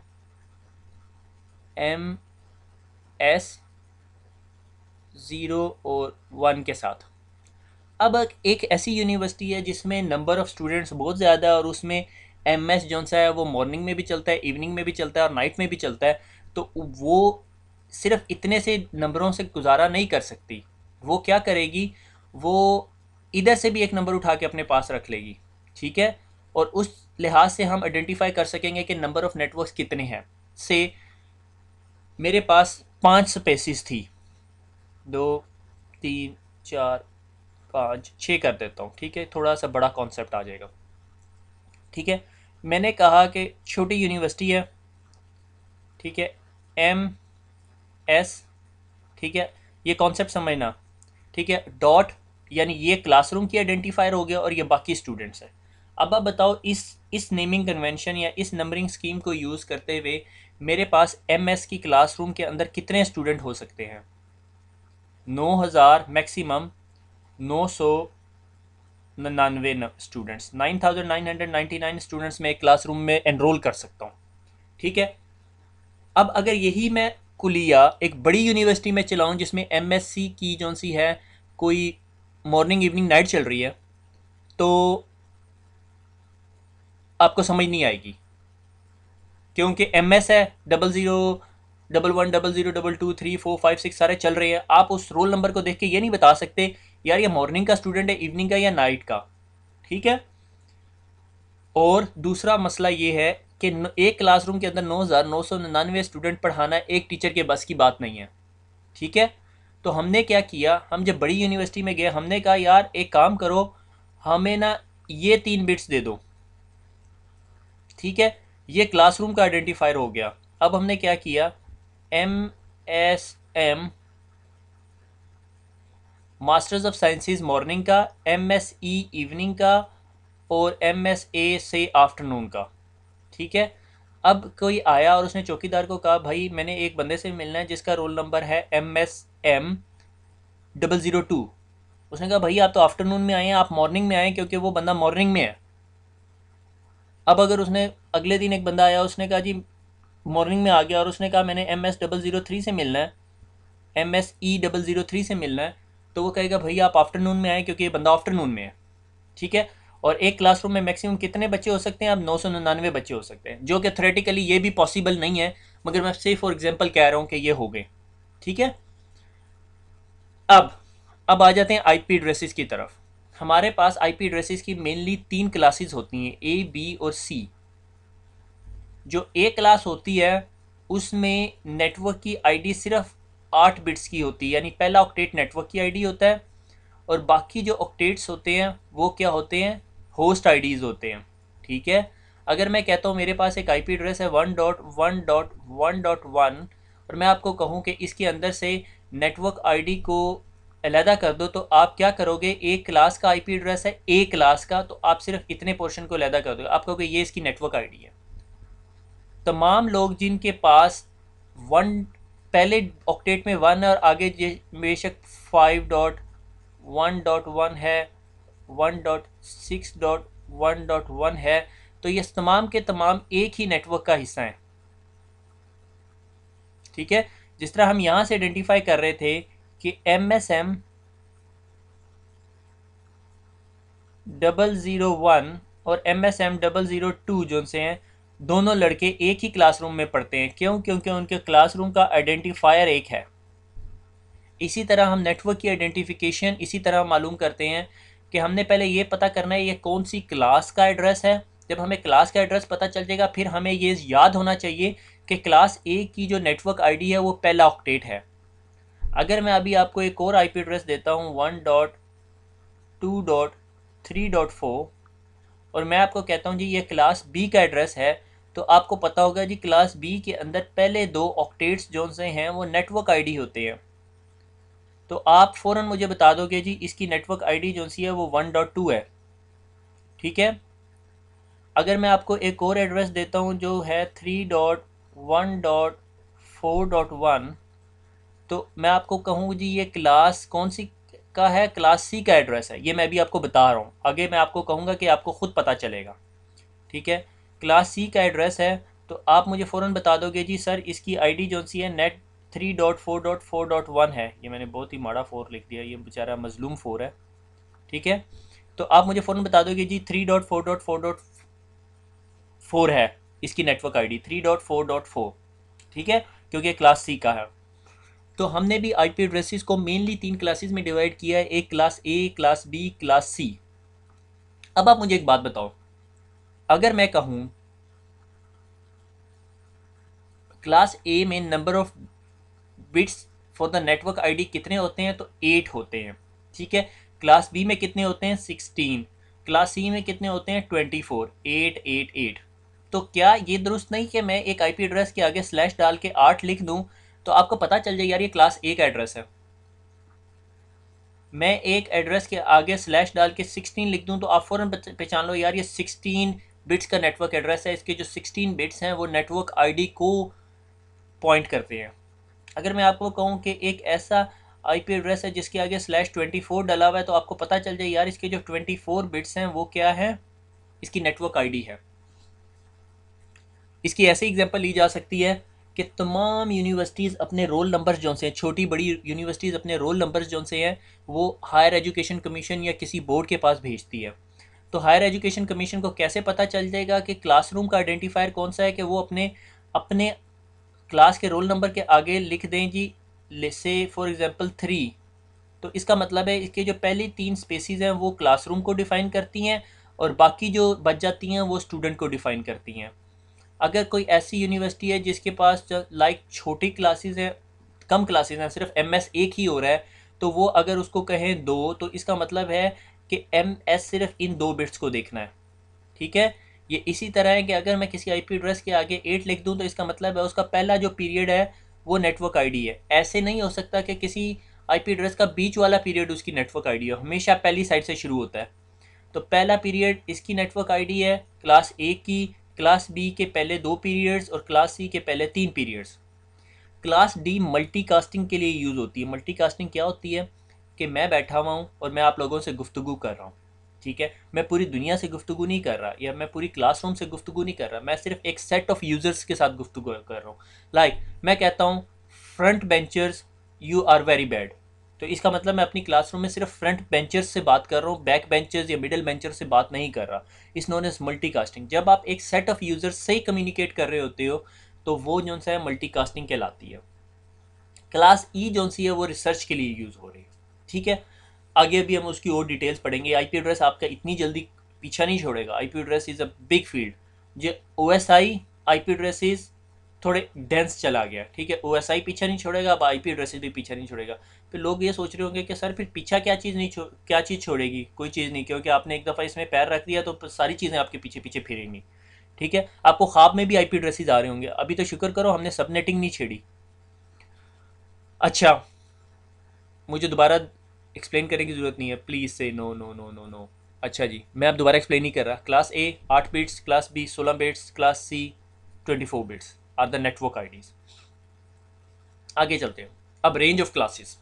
MS 0 और 1 के साथ। अब एक ऐसी यूनिवर्सिटी है जिसमें नंबर ऑफ़ स्टूडेंट्स बहुत ज़्यादा है और उसमें MS जो सा है वो मॉर्निंग में भी चलता है, इवनिंग में भी चलता है और नाइट में भी चलता है, तो वो सिर्फ इतने से नंबरों से गुजारा नहीं कर सकती। वो क्या करेगी, वो इधर से भी एक नंबर उठा के अपने पास रख लेगी, ठीक है। और उस लिहाज से हम आइडेंटिफाई कर सकेंगे कि नंबर ऑफ़ नेटवर्क्स कितने हैं। से मेरे पास 5 स्पेसिस थी, 2 3 4 5 6 कर देता हूँ, ठीक है, थोड़ा सा बड़ा कॉन्सेप्ट आ जाएगा, ठीक है। मैंने कहा कि छोटी यूनिवर्सिटी है, ठीक है, MS, ठीक है, ये कॉन्सेप्ट समझना, ठीक है। डॉट यानी ये क्लासरूम की आइडेंटिफायर हो गया और ये बाकी स्टूडेंट्स है। अब आप बताओ इस नेमिंग कन्वेंशन या इस नंबरिंग स्कीम को यूज़ करते हुए मेरे पास MS की क्लासरूम के अंदर कितने स्टूडेंट हो सकते हैं। 9000 मैक्सिमम, 999 स्टूडेंट्स, 9999 स्टूडेंट्स में एक क्लासरूम में एनरोल कर सकता हूँ, ठीक है। अब अगर यही मैं कुलिया एक बड़ी यूनिवर्सिटी में चलाऊँ जिसमें MSc की जो सी है कोई मॉर्निंग इवनिंग नाइट चल रही है, तो आपको समझ नहीं आएगी, क्योंकि MS है 00 11 00 22 3 4 5 6 सारे चल रहे हैं। आप उस रोल नंबर को देख के ये नहीं बता सकते यार ये मॉर्निंग का स्टूडेंट है, इवनिंग का या नाइट का, ठीक है। और दूसरा मसला ये है कि एक क्लासरूम के अंदर 9999 स्टूडेंट पढ़ाना एक टीचर के बस की बात नहीं है, ठीक है। तो हमने क्या किया, हम जब बड़ी यूनिवर्सिटी में गए हमने कहा यार एक काम करो, हमें ना ये 3 बिट्स दे दो, ठीक है। ये क्लासरूम का आइडेंटिफायर हो गया। अब हमने क्या किया, MSM masters of sciences morning का, MSE इवनिंग का और MSA से आफ्टरनून का, ठीक है। अब कोई आया और उसने चौकीदार को कहा भाई मैंने एक बंदे से मिलना है जिसका रोल नंबर है MSM 002। उसने कहा भाई आप तो आफ्टरनून में आए हैं, आप मॉर्निंग में आए क्योंकि वो बंदा मॉर्निंग में है। अब अगर उसने अगले दिन एक बंदा आया उसने कहा जी मॉर्निंग में आ गया और उसने कहा मैंने MS 003 से मिलना है, MSE 003 से मिलना है, तो वो कहेगा भाई आप आफ्टरनून में आए क्योंकि ये बंदा आफ्टरनून में है, ठीक है। और एक क्लासरूम में मैक्सिमम कितने बच्चे हो सकते हैं? अब 999 बच्चे हो सकते हैं, जो कि थ्योरेटिकली ये भी पॉसिबल नहीं है, मगर मैं सिर्फ फॉर एग्जांपल कह रहा हूँ कि ये हो गए, ठीक है। अब अब आ जाते हैं आईपी एड्रेसेस की तरफ। हमारे पास आईपी एड्रेसेस की मेनली 3 क्लासेस होती हैं, ए, बी और सी। जो ए क्लास होती है उसमें नेटवर्क की आईडी सिर्फ 8 बिट्स की होती है, यानी पहला ऑक्टेट नेटवर्क की आईडी होता है, और बाकी जो ऑक्टेट्स होते हैं वो क्या होते हैं? होस्ट आईडीज़ होते हैं, ठीक है। अगर मैं कहता हूँ मेरे पास एक आईपी एड्रेस है 1.1.1.1 और मैं आपको कहूँ कि इसके अंदर से नेटवर्क आईडी को अलहदा कर दो, तो आप क्या करोगे? एक क्लास का आईपी एड्रेस है ए क्लास का, तो आप सिर्फ इतने पोर्शन को अलहदा कर दोगे, आप कहोगे ये इसकी नेटवर्क आईडी है। तमाम लोग जिनके पास वन पहले ऑक्टेट में 1 और आगे बेशक 5.1.1 है, 1.6.1.1 है, तो ये तमाम के तमाम एक ही नेटवर्क का हिस्सा हैं, ठीक है। जिस तरह हम यहाँ से आइडेंटिफाई कर रहे थे कि MSM 001 और MSM 002 जो से हैं, दोनों लड़के एक ही क्लासरूम में पढ़ते हैं। क्यों? क्योंकि उनके क्लासरूम का आइडेंटिफायर एक है। इसी तरह हम नेटवर्क की आइडेंटिफिकेशन इसी तरह मालूम करते हैं कि हमने पहले ये पता करना है ये कौन सी क्लास का एड्रेस है। जब हमें क्लास का एड्रेस पता चल जाएगा, फिर हमें ये याद होना चाहिए कि क्लास ए की जो नेटवर्क आईडी है वो पहला ऑक्टेट है। अगर मैं अभी आपको एक और आईपी एड्रेस देता हूँ 1.2.3.4 और मैं आपको कहता हूँ जी ये क्लास बी का एड्रेस है, तो आपको पता होगा जी क्लास बी के अंदर पहले 2 ऑक्टेट्स जो से हैं वो नेटवर्क आईडी होते हैं। तो आप फ़ौरन मुझे बता दोगे जी इसकी नेटवर्क आईडी जो सी है वो 1.2 है, ठीक है। अगर मैं आपको एक और एड्रेस देता हूँ जो है 3.1.4.1, तो मैं आपको कहूँ जी ये क्लास कौन सी का है? क्लास सी का एड्रेस है। ये मैं भी आपको बता रहा हूँ, आगे मैं आपको कहूँगा कि आपको ख़ुद पता चलेगा, ठीक है। क्लास सी का एड्रेस है, तो आप मुझे फ़ौरन बता दोगे जी सर इसकी आईडी जो सी है नेट 3.4.4.1 है। ये मैंने बहुत ही माड़ा 4 लिख दिया, ये बेचारा मजलूम 4 है, ठीक है। तो आप मुझे फ़ौरन बता दोगे जी 3.4.4.4 है इसकी नेटवर्क आईडी 3.4.4, ठीक है, क्योंकि क्लास सी का है। तो हमने भी आईपी एड्रेसेस को मेनली 3 क्लासेस में डिवाइड किया है, एक class A, class B, class C. अब आप मुझे एक बात बताओ, अगर मैं कहूँ क्लास ए में number of bits for the network ID कितने होते हैं? तो 8 होते हैं, ठीक है। क्लास बी में कितने होते हैं? 16। क्लास सी में कितने होते हैं? 24। 8 8 8। तो क्या ये दुरुस्त नहीं कि मैं एक आईपी एड्रेस के आगे स्लैश डाल के 8 लिख दूं तो आपको पता चल जाए यार ये क्लास ए का एड्रेस है। मैं एक एड्रेस के आगे स्लैश डाल के 16 लिख दूं तो आप फ़ौरन पहचान लो यार ये 16 बिट्स का नेटवर्क एड्रेस है। इसके जो 16 बिट्स हैं वो नेटवर्क आईडी को पॉइंट करते हैं। अगर मैं आपको कहूँ कि एक ऐसा आईपी एड्रेस है जिसके आगे /24 डाला हुआ है, तो आपको पता चल जाए यार इसके जो 24 बिट्स हैं वो क्या है? इसकी नेटवर्क आईडी है। इसकी ऐसी एग्जांपल ली जा सकती है कि तमाम यूनिवर्सिटीज़ अपने रोल नंबर्स जो से हैं, छोटी बड़ी यूनिवर्सिटीज़ अपने रोल नंबर्स जो से हैं वो हायर एजुकेशन कमीशन या किसी बोर्ड के पास भेजती है। तो हायर एजुकेशन कमीशन को कैसे पता चल जाएगा कि क्लासरूम का आइडेंटिफायर कौन सा है? कि वो अपने अपने क्लास के रोल नंबर के आगे लिख दें जी से फॉर एग्जांपल 3। तो इसका मतलब है इसके जो पहली 3 स्पेसिस हैं वो क्लासरूम को डिफ़ाइन करती हैं और बाकी जो बच जाती हैं वो स्टूडेंट को डिफ़ाइन करती हैं। अगर कोई ऐसी यूनिवर्सिटी है जिसके पास लाइक छोटी क्लासेस हैं, कम क्लासेस हैं, सिर्फ MS एक ही हो रहा है, तो वो अगर उसको कहें 2 तो इसका मतलब है कि MS सिर्फ इन 2 बिट्स को देखना है, ठीक है। ये इसी तरह है कि अगर मैं किसी आईपी एड्रेस के आगे 8 लिख दूं तो इसका मतलब है उसका पहला जो पीरियड है वो नेटवर्क आईडी है। ऐसे नहीं हो सकता कि किसी आईपी एड्रेस का बीच वाला पीरियड उसकी नेटवर्क आईडी है, हमेशा पहली साइड से शुरू होता है। तो पहला पीरियड इसकी नेटवर्क आईडी है क्लास ए की, क्लास बी के पहले 2 पीरियड्स और क्लास सी के पहले 3 पीरियड्स। क्लास डी मल्टीकास्टिंग के लिए यूज़ होती है। मल्टीकास्टिंग क्या होती है कि मैं बैठा हुआ हूँ और मैं आप लोगों से गुफ्तगू कर रहा हूँ, ठीक है। मैं पूरी दुनिया से गुफ्तगू नहीं कर रहा या मैं पूरी क्लासरूम से गुफ्तगू नहीं कर रहा, मैं सिर्फ एक सेट ऑफ यूज़र्स के साथ गुफ्तगू कर रहा हूँ। लाइक मैं कहता हूँ front benchers you are very bad, तो इसका मतलब मैं अपनी क्लासरूम में सिर्फ फ्रंट बेंचर्स से बात कर रहा हूँ, बैक बेंचर्स या मिडिल बेंचर्स से बात नहीं कर रहा। इस नोन एज मल्टीकास्टिंग। जब आप एक सेट ऑफ यूजर्स से ही कम्युनिकेट कर रहे होते हो तो वो जो सा है मल्टीकास्टिंग कहलाती है। क्लास ई जो सी है वो रिसर्च के लिए यूज़ हो रही है। ठीक है, आगे भी हम उसकी और डिटेल्स पढ़ेंगे। आईपी एड्रेस आपका इतनी जल्दी पीछा नहीं छोड़ेगा। IP address is a big field. जो ओएसआई आईपी एड्रेसेस थोड़े डेंस चला गया। ठीक है, ओएसआई पीछा नहीं छोड़ेगा, अब आईपी एड्रेसेस भी पीछा नहीं छोड़ेगा। फिर लोग ये सोच रहे होंगे कि सर फिर पीछा क्या चीज़ नहीं क्या चीज़ छोड़ेगी? कोई चीज़ नहीं, क्योंकि आपने एक दफ़ा इसमें पैर रख दिया तो सारी चीज़ें आपके पीछे पीछे फिरेंगी। ठीक है, आपको ख्वाब में भी आईपी एड्रेसेस आ रहे होंगे। अभी तो शुक्र करो हमने सबनेटिंग नहीं छेड़ी। अच्छा, मुझे दोबारा एक्सप्लेन करने की ज़रूरत नहीं है, प्लीज़ से no no no no no. अच्छा जी, मैं अब दोबारा एक्सप्लेन नहीं कर रहा। Class A 8 bits, class B 16 bits, class C 24 bits are the network IDs. आगे चलते हैं। अब रेंज ऑफ क्लासेस।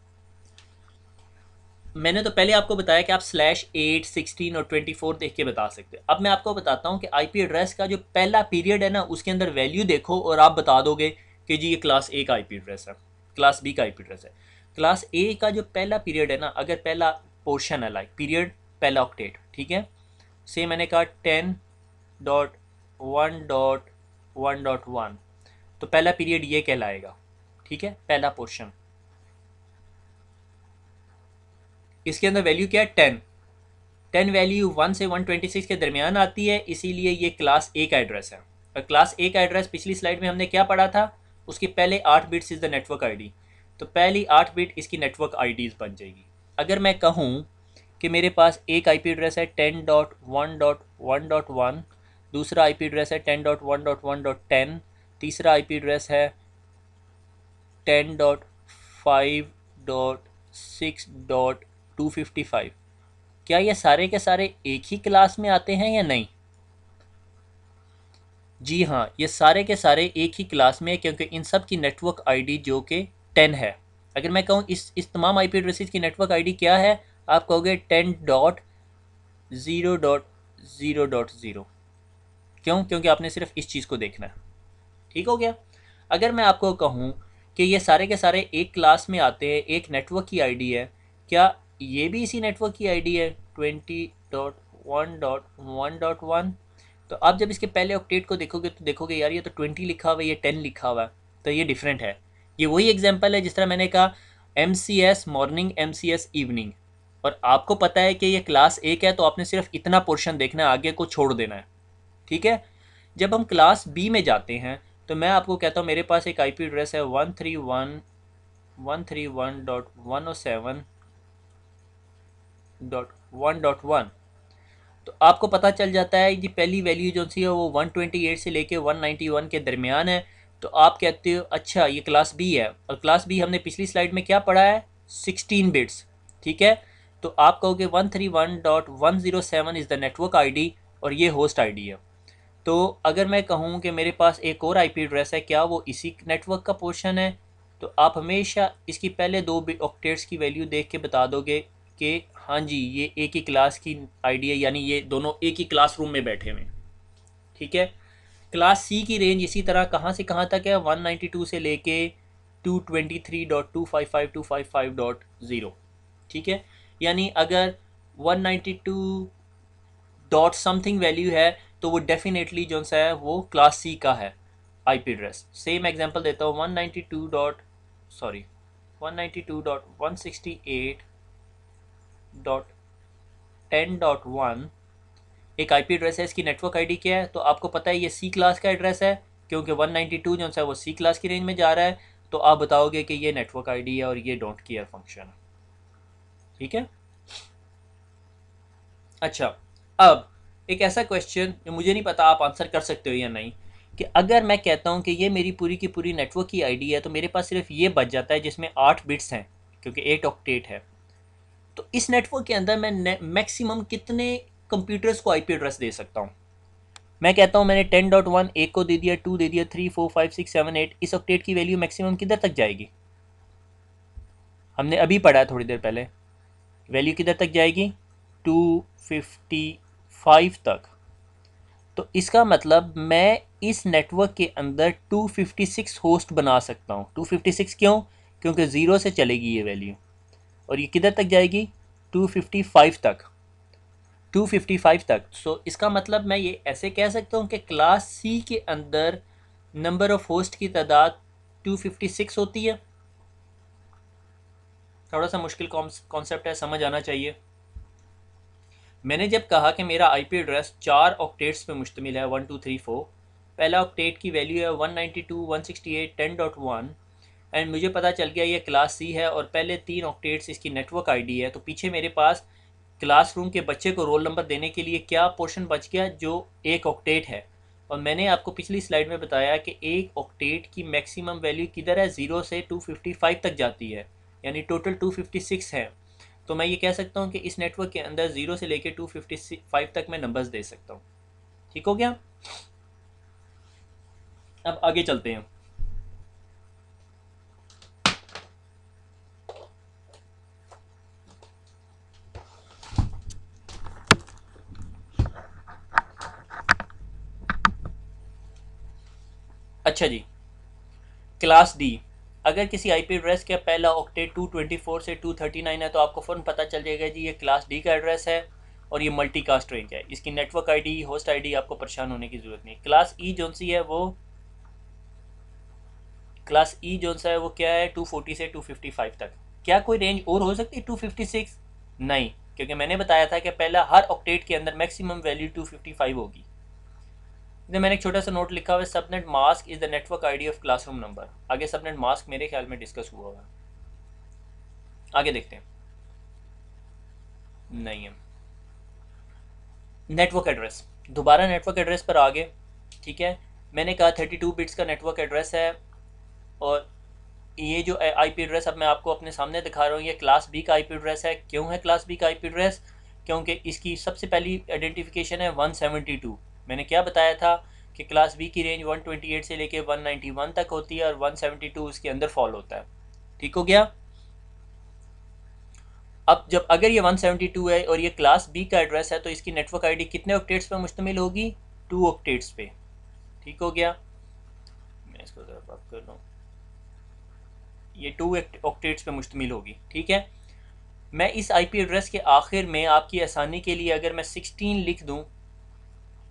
मैंने तो पहले आपको बताया कि आप /8, 16 और 24 देख के बता सकते हैं। अब मैं आपको बताता हूँ कि आईपी एड्रेस का जो पहला पीरियड है ना, उसके अंदर वैल्यू देखो और आप बता दोगे कि जी ये क्लास ए का आईपी एड्रेस है, क्लास बी का आईपी एड्रेस है। क्लास ए का जो पहला पीरियड है ना, अगर पहला पोर्शन है लाइक पीरियड पहला ऑक्टेट, ठीक है, से मैंने कहा 10.1.1.1, तो पहला पीरियड ये कहलाएगा। ठीक है, पहला पोर्शन, इसके अंदर वैल्यू क्या है 10। 10 वैल्यू 1 से 126 के दरमियान आती है, इसीलिए ये क्लास ए का एड्रेस है। और क्लास ए का एड्रेस पिछली स्लाइड में हमने क्या पढ़ा था, उसके पहले 8 bits is the network ID, तो पहली 8 बिट इसकी नेटवर्क आईडीज़ बन जाएगी। अगर मैं कहूँ कि मेरे पास एक आईपी एड्रेस है 10.1.1.1, दूसरा आईपी एड्रेस है 10.1.1.10, तीसरा आईपी एड्रेस है 10.5.6.255, क्या ये सारे के सारे एक ही क्लास में आते हैं या नहीं? जी हाँ, ये सारे के सारे एक ही क्लास में, क्योंकि इन सब की नेटवर्क आईडी जो कि 10 है। अगर मैं कहूँ इस तमाम आईपी एड्रेसेस की नेटवर्क आईडी क्या है, आप कहोगे 10.0.0.0। क्यों? क्योंकि आपने सिर्फ इस चीज़ को देखना है। ठीक हो गया। अगर मैं आपको कहूँ कि ये सारे के सारे एक क्लास में आते हैं, एक नेटवर्क की आईडी है, क्या ये भी इसी नेटवर्क की आईडी है 20.1.1.1? तो आप जब इसके पहले ऑक्टेट को देखोगे तो देखोगे यार ये तो 20 लिखा हुआ है, ये 10 लिखा हुआ है, तो ये डिफरेंट है। ये वही एग्जांपल है जिस तरह मैंने कहा MCS मॉर्निंग, MCS इवनिंग, और आपको पता है कि ये क्लास एक है तो आपने सिर्फ इतना पोर्शन देखना है, आगे को छोड़ देना है। ठीक है, जब हम क्लास बी में जाते हैं तो मैं आपको कहता हूँ मेरे पास एक आईपी एड्रेस है 131.131.1.1, तो आपको पता चल जाता है कि पहली वैल्यू जो सी है वो 128 से लेके 191 के दरमियान है। तो आप कहते हो अच्छा ये क्लास बी है, और क्लास बी हमने पिछली स्लाइड में क्या पढ़ा है, 16 बिट्स। ठीक है, तो आप कहोगे 131.107 इज़ द नेटवर्क आईडी और ये होस्ट आईडी है। तो अगर मैं कहूँ कि मेरे पास एक और आईपी एड्रेस है, क्या वो इसी नेटवर्क का पोर्शन है, तो आप हमेशा इसकी पहले दो ऑक्टेट्स की वैल्यू देख के बता दोगे कि हाँ जी ये एक ही क्लास की आईडी है, यानी ये दोनों एक ही क्लासरूम में बैठे हुए। ठीक है, क्लास सी की रेंज इसी तरह कहाँ से कहाँ तक है, 192 से लेके 223.255.255.0। ठीक है, यानी अगर 192 डॉट समथिंग वैल्यू है तो वो डेफिनेटली जो सा है वो क्लास सी का है आईपी एड्रेस। सेम एग्जांपल देता हूँ 192.168.10.1 एक आईपी एड्रेस है, इसकी नेटवर्क आईडी क्या है, तो आपको पता है ये सी क्लास का एड्रेस है, क्योंकि 192 जो है वो सी क्लास की रेंज में जा रहा है, तो आप बताओगे कि ये नेटवर्क आईडी है और ये डोंट केयर फंक्शन है। ठीक है, अच्छा, अब एक ऐसा क्वेश्चन जो मुझे नहीं पता आप आंसर कर सकते हो या नहीं, कि अगर मैं कहता हूँ कि ये मेरी पूरी की पूरी नेटवर्क की आईडी है, तो मेरे पास सिर्फ ये बच जाता है जिसमें 8 बिट्स हैं, क्योंकि 8 ऑक्टेट है। तो इस नेटवर्क के अंदर मैं मैक्सिमम कितने कंप्यूटर्स को आईपी एड्रेस दे सकता हूँ? मैं कहता हूँ मैंने 10.1 एक को दे दिया, 2 दे दिया, 3 4 5 6 7 8, इस ऑक्टेट की वैल्यू मैक्सिमम किधर तक जाएगी? हमने अभी पढ़ा है थोड़ी देर पहले, वैल्यू किधर तक जाएगी, 255 तक। तो इसका मतलब मैं इस नेटवर्क के अंदर 256 होस्ट बना सकता हूँ। 256 क्यों? क्योंकि ज़ीरो से चलेगी ये वैल्यू, और ये किधर तक जाएगी, 255 तक, 255 तक। सो इसका मतलब मैं ये ऐसे कह सकता हूँ कि क्लास सी के अंदर नंबर ऑफ होस्ट की तादाद 256 होती है। थोड़ा सा मुश्किल कॉन्सेप्ट है, समझ आना चाहिए। मैंने जब कहा कि मेरा आईपी एड्रेस 4 ऑक्टेट्स पे मुश्तमिल है, 1 2 3 4, पहला ऑक्टेट की वैल्यू है 192.168.10.1, एंड मुझे पता चल गया ये क्लास सी है और पहले 3 ऑक्टेट्स इसकी नेटवर्क आईडी है, तो पीछे मेरे पास क्लासरूम के बच्चे को रोल नंबर देने के लिए क्या पोर्शन बच गया, जो 1 ऑक्टेट है। और मैंने आपको पिछली स्लाइड में बताया कि 1 ऑक्टेट की मैक्सिमम वैल्यू किधर है, 0 से 255 तक जाती है, यानी टोटल 256 है। तो मैं ये कह सकता हूँ कि इस नेटवर्क के अंदर 0 से लेकर 255 तक मैं नंबर्स दे सकता हूँ। ठीक हो गया। अब आगे चलते हैं। अच्छा जी, क्लास डी। अगर किसी आईपी एड्रेस का पहला ऑक्टेट 224 से 239 है तो आपको फ़ौरन पता चल जाएगा जी ये क्लास डी का एड्रेस है और ये मल्टी कास्ट रेंज है। इसकी नेटवर्क आईडी, होस्ट आईडी, आपको परेशान होने की ज़रूरत नहीं। क्लास ई जोन सी है वो, क्लास ई जोन सा है वो क्या है, 240 से 255 तक। क्या कोई रेंज और हो सकती है 256? नहीं, क्योंकि मैंने बताया था कि पहला हर ऑक्टेट के अंदर मैक्सिमम वैल्यू 255 होगी। मैंने एक छोटा सा नोट लिखा हुआ है, subnet mask is the network ID of classroom number. आगे सबनेट मास्क मेरे ख्याल में डिस्कस हुआ है, आगे देखते हैं। नहीं है। नेटवर्क एड्रेस, दोबारा नेटवर्क एड्रेस पर आ गए। ठीक है, मैंने कहा 32 बिट्स का नेटवर्क एड्रेस है, और ये जो आईपी एड्रेस अब मैं आपको अपने सामने दिखा रहा हूँ ये क्लास बी का आईपी एड्रेस है। क्यों है क्लास बी का आईपी एड्रेस? क्योंकि इसकी सबसे पहली आइडेंटिफिकेशन है 172। मैंने क्या बताया था कि क्लास बी की रेंज 128 से लेके 191 तक होती है और 172 उसके अंदर फॉल होता है। ठीक हो गया। अब जब अगर ये 172 है और ये क्लास बी का एड्रेस है तो इसकी नेटवर्क आईडी कितने ऑक्टेट्स पे मुश्तमिल होगी, 2 ऑक्टेट्स पे। ठीक हो गया। मैं इसको जरा बात कर लूँ, ये 2 ऑक्टेट्स पे मुश्तमिल होगी। ठीक है, मैं इस आईपी एड्रेस के आखिर में आपकी आसानी के लिए अगर मैं 16 लिख दूं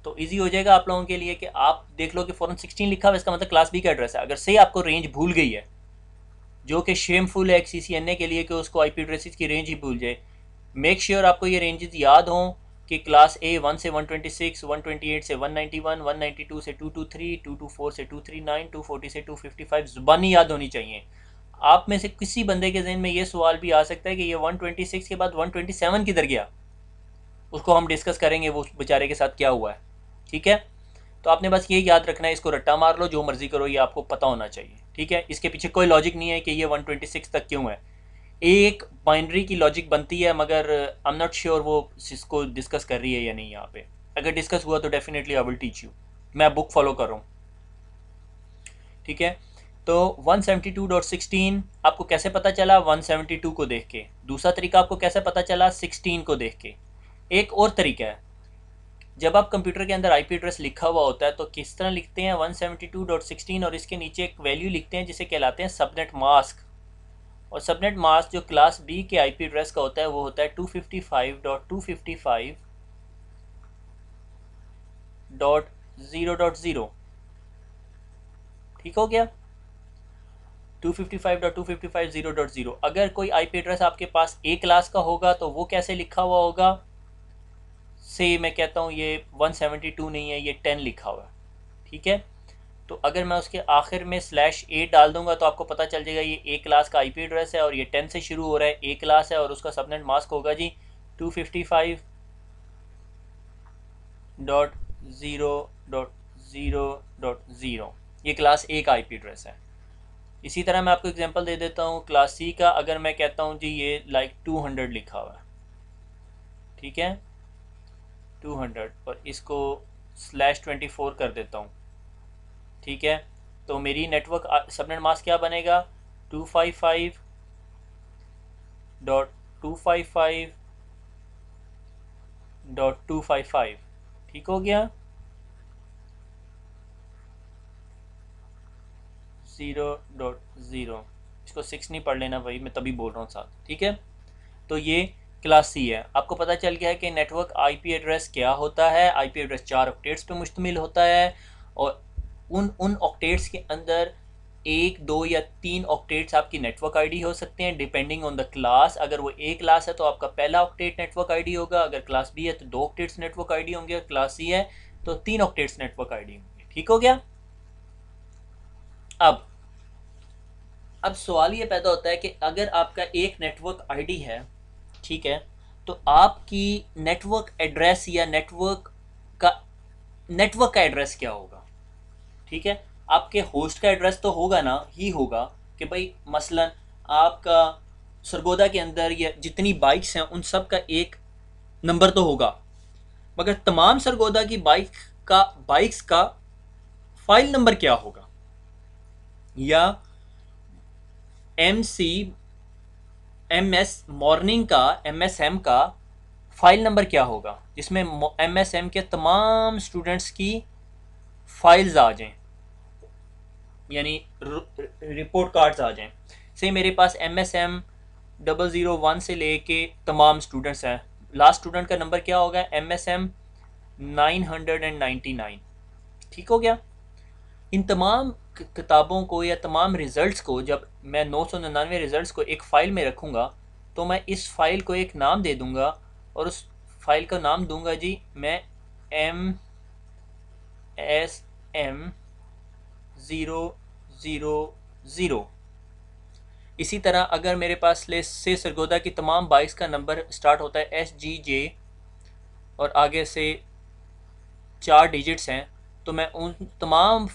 तो इजी हो जाएगा आप लोगों के लिए कि आप देख लो कि फ़ौरन 16 लिखा हुआ, इसका मतलब क्लास बी का एड्रेस है। अगर से आपको रेंज भूल गई है, जो कि शेमफुल है एक CCNA के लिए कि उसको आईपी एड्रेसेस की रेंज ही भूल जाए, मेक श्योर आपको ये रेंजेस याद हों कि क्लास ए 1 से 126, 128 से 191, 192 से 223, 224 से 239, 240 से 255 ज़ुबानी याद होनी चाहिए। आप में से किसी बंदे के जहन में ये सवाल भी आ सकता है कि ये 126 के बाद 127 किधर गया, उसको हम डिस्कस करेंगे वो बेचारे के साथ क्या हुआ है। ठीक है, तो आपने बस ये याद रखना है, इसको रट्टा मार लो, जो मर्जी करो, ये आपको पता होना चाहिए। ठीक है, इसके पीछे कोई लॉजिक नहीं है कि ये 126 तक क्यों है। एक बाइनरी की लॉजिक बनती है, मगर आई एम नॉट श्योर वो इसको डिस्कस कर रही है या नहीं यहाँ पे। अगर डिस्कस हुआ तो definitely I will teach you, मैं बुक फॉलो कर रहा हूँ। ठीक है, तो 172.16 आपको कैसे पता चला, 172 को देख के। दूसरा तरीका आपको कैसे पता चला, 16 को देख के। एक और तरीका है, जब आप कंप्यूटर के अंदर आईपी एड्रेस लिखा हुआ होता है तो किस तरह लिखते हैं, 172.16 और इसके नीचे एक वैल्यू लिखते हैं जिसे कहलाते हैं सबनेट मास्क। और सबनेट मास्क जो क्लास बी के आईपी एड्रेस का होता है वो होता है 255.255.0.0। ठीक हो गया, 255.255.0.0। अगर कोई आईपी एड्रेस आपके पास ए क्लास का होगा तो वो कैसे लिखा हुआ होगा, से मैं कहता हूँ ये 172 नहीं है, ये 10 लिखा हुआ है। ठीक है, तो अगर मैं उसके आखिर में /8 डाल दूंगा तो आपको पता चल जाएगा ये ए क्लास का आईपी एड्रेस है और ये 10 से शुरू हो रहा है, ए क्लास है, और उसका सबनेट मास्क होगा जी 255.0.0.0। ये क्लास ए का आईपी एड्रेस है। इसी तरह मैं आपको एग्जांपल दे देता हूँ क्लास सी का। अगर मैं कहता हूँ जी ये लाइक 200 लिखा हुआ है, ठीक है, 200, और इसको /24 कर देता हूँ। ठीक है, तो मेरी नेटवर्क सबनेट मास्क क्या बनेगा, 255.255.255। ठीक हो गया, 0.0। इसको 6 नहीं पढ़ लेना भाई, मैं तभी बोल रहा हूँ साथ। ठीक है, तो ये क्लास सी है। आपको पता चल गया है कि नेटवर्क आईपी एड्रेस क्या होता है। आईपी एड्रेस 4 ऑक्टेट्स पे मुश्तमिल होता है और उन ऑक्टेट्स के अंदर 1, 2 या 3 ऑक्टेट्स आपकी नेटवर्क आईडी हो सकते हैं डिपेंडिंग ऑन द क्लास। अगर वो ए क्लास है तो आपका पहला ऑक्टेट नेटवर्क आईडी होगा, अगर क्लास बी है तो 2 ऑक्टेट्स नेटवर्क आईडी होंगे, क्लास सी है तो 3 ऑक्टेट्स नेटवर्क आईडी होंगे। ठीक हो गया। अब सवाल ये पैदा होता है कि अगर आपका एक नेटवर्क आईडी है, ठीक है, तो आपकी नेटवर्क एड्रेस या का एड्रेस क्या होगा। ठीक है, आपके होस्ट का एड्रेस तो होगा ना ही होगा कि भाई मसलन आपका सरगोदा के अंदर या जितनी बाइक्स हैं उन सब का एक नंबर तो होगा, मगर तमाम सरगोदा की बाइक्स का फाइल नंबर क्या होगा, या एमएस मॉर्निंग का एमएसएम का फाइल नंबर क्या होगा, जिसमें एमएसएम के तमाम स्टूडेंट्स की फाइल्स आ जाएं, यानी रिपोर्ट कार्ड्स आ जाएं। से मेरे पास MSM 001 से लेके तमाम स्टूडेंट्स हैं। लास्ट स्टूडेंट का नंबर क्या होगा, MSM 999। ठीक हो गया। इन तमाम किताबों को या तमाम रिज़ल्ट्स को जब मैं 999 रिज़ल्ट्स को एक फ़ाइल में रखूँगा तो मैं इस फ़ाइल को एक नाम दे दूँगा और उस फाइल का नाम दूँगा जी मैं MSM000। इसी तरह अगर मेरे पास से सरगोदा की तमाम बाइक्स का नंबर स्टार्ट होता है SGJ और आगे से 4 डिजिट्स हैं, तो मैं उन तमाम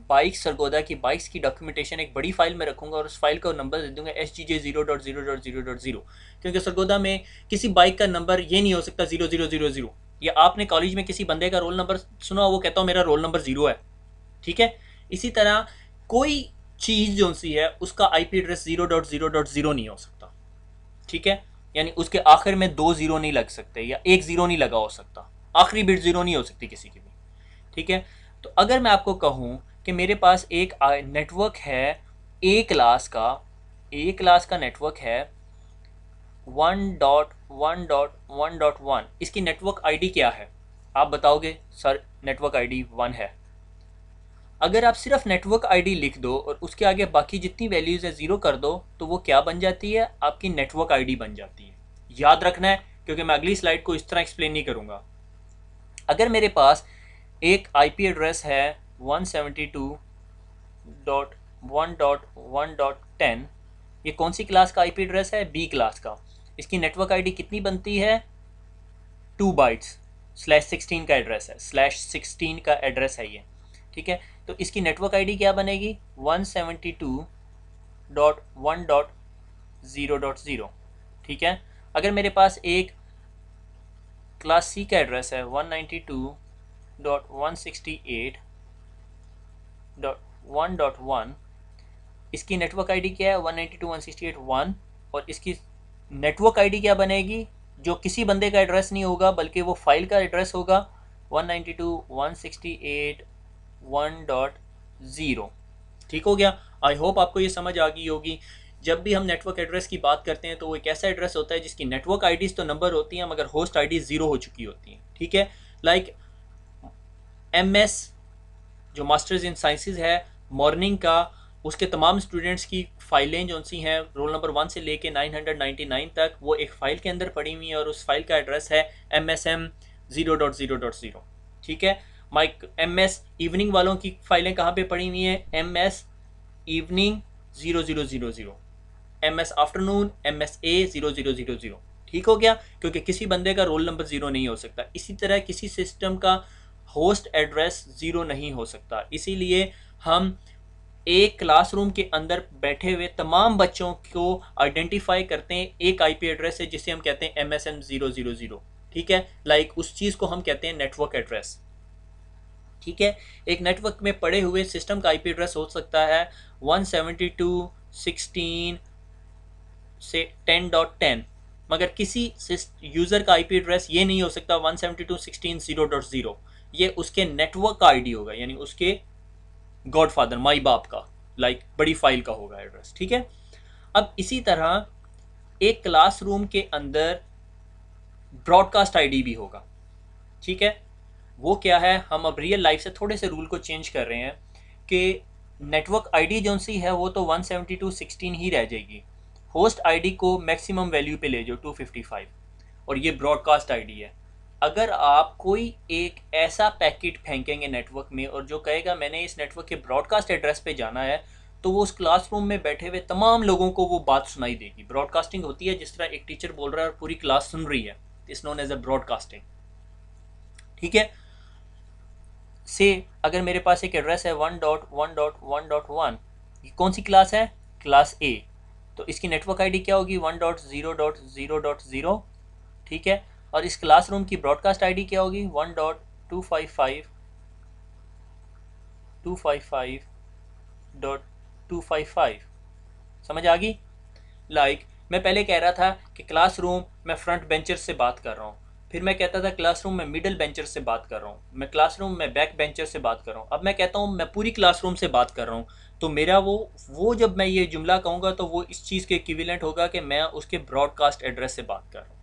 बाइक्स सरगोदा की बाइक्स की डॉक्यूमेंटेशन एक बड़ी फाइल में रखूँगा और उस फाइल का नंबर दे दूँगा SGJ0.0.0.0, क्योंकि सरगोदा में किसी बाइक का नंबर ये नहीं हो सकता 0000। या आपने कॉलेज में किसी बंदे का रोल नंबर सुना, वो कहता हो मेरा रोल नंबर 0 है। ठीक है, इसी तरह कोई चीज़ जो सी है उसका IP एड्रेस 0.0.0 नहीं हो सकता। ठीक है, यानी उसके आखिर में 2 ज़ीरो नहीं लग सकते या 1 ज़ीरो नहीं लगा हो सकता, आखिरी बिट 0 नहीं हो सकती किसी की भी। ठीक है, तो अगर मैं आपको कहूँ कि मेरे पास एक नेटवर्क है ए क्लास का नेटवर्क है 1.1.1.1, इसकी नेटवर्क आईडी क्या है, आप बताओगे सर नेटवर्क आईडी 1 है। अगर आप सिर्फ नेटवर्क आईडी लिख दो और उसके आगे बाकी जितनी वैल्यूज़ है 0 कर दो तो वो क्या बन जाती है, आपकी नेटवर्क आईडी बन जाती है। याद रखना है क्योंकि मैं अगली स्लाइड को इस तरह एक्सप्लेन नहीं करूँगा। अगर मेरे पास एक IP एड्रेस है 172.1.1.10, ये कौन सी क्लास का IP एड्रेस है, B क्लास का। इसकी नेटवर्क आईडी कितनी बनती है, 2 बाइट्स, /16 का एड्रेस है, /16 का एड्रेस है ये। ठीक है, तो इसकी नेटवर्क आईडी क्या बनेगी 172.1.0.0। ठीक है, अगर मेरे पास एक क्लास C का एड्रेस है 192.168.1.1, इसकी नेटवर्क आईडी क्या है 192.168.1, और इसकी नेटवर्क आईडी क्या बनेगी, जो किसी बंदे का एड्रेस नहीं होगा बल्कि वो फाइल का एड्रेस होगा 192.168.1.0। ठीक हो गया। आई होप आपको ये समझ आ गई होगी। जब भी हम नेटवर्क एड्रेस की बात करते हैं तो वो एक ऐसा एड्रेस होता है जिसकी नेटवर्क आईडीज़ तो नंबर होती हैं मगर होस्ट आईडी 0 हो चुकी होती हैं। ठीक है, लाइक MS जो मास्टर्स इन साइंसेज है मॉर्निंग का, उसके तमाम स्टूडेंट्स की फाइलें जो सी हैं रोल नंबर 1 से लेके 999 तक वो एक फ़ाइल के अंदर पड़ी हुई है और उस फाइल का एड्रेस है MSM 0.0.0। ठीक है, MS इवनिंग वालों की फाइलें कहाँ पे पड़ी हुई हैं, MS evening 0000, MS afternoon MSA 0000। ठीक हो गया, क्योंकि किसी बंदे का रोल नंबर 0 नहीं हो सकता। इसी तरह किसी सिस्टम का होस्ट एड्रेस 0 नहीं हो सकता। इसीलिए हम एक क्लासरूम के अंदर बैठे हुए तमाम बच्चों को आइडेंटिफाई करते हैं एक IP एड्रेस है जिसे हम कहते हैं MSM 000। ठीक है, लाइक उस चीज़ को हम कहते हैं नेटवर्क एड्रेस। ठीक है, एक नेटवर्क में पड़े हुए सिस्टम का IP एड्रेस हो सकता है 172.16 से 10.10, मगर किसी यूज़र का IP एड्रेस ये नहीं हो सकता 172.16.0.0। ये उसके नेटवर्क का आईडी होगा, यानी उसके गॉडफादर माई बाप का, लाइक बड़ी फाइल का होगा एड्रेस। ठीक है, अब इसी तरह एक क्लासरूम के अंदर ब्रॉडकास्ट आईडी भी होगा। ठीक है, वो क्या है, हम अब रियल लाइफ से थोड़े से रूल को चेंज कर रहे हैं कि नेटवर्क आईडी जो सी है वो तो 172.16 ही रह जाएगी, होस्ट आईडी को मैक्सिमम वैल्यू पे ले जाओ 255, और ये ब्रॉडकास्ट आईडी है। अगर आप कोई एक ऐसा पैकेट फेंकेंगे नेटवर्क में और जो कहेगा मैंने इस नेटवर्क के ब्रॉडकास्ट एड्रेस पे जाना है, तो वो उस क्लासरूम में बैठे हुए तमाम लोगों को वो बात सुनाई देगी। ब्रॉडकास्टिंग होती है जिस तरह एक टीचर बोल रहा है और पूरी क्लास सुन रही है, it's known as a broadcasting. ठीक है, से अगर मेरे पास एक एड्रेस है 1.1.1.1, ये कौन सी क्लास है, क्लास ए, तो इसकी नेटवर्क आईडी क्या होगी 1.0.0.0। ठीक है, और इस क्लासरूम की ब्रॉडकास्ट आईडी क्या होगी 1.255.255.255। समझ आ गई? मैं पहले कह रहा था कि क्लासरूम मैं फ्रंट बेंचर से बात कर रहा हूँ, फिर मैं कहता था क्लासरूम में मिडिल बेंचर से बात कर रहा हूँ, मैं क्लासरूम में बैक बेंचर से बात कर रहा हूँ, अब मैं कहता हूँ मैं पूरी क्लासरूम से बात कर रहा हूँ। तो मेरा वो जब मैं ये जुमला कहूँगा तो वो इस चीज़ के इक्विवेलेंट होगा कि मैं उसके ब्रॉडकास्ट एड्रेस से बात कर रहा हूँ।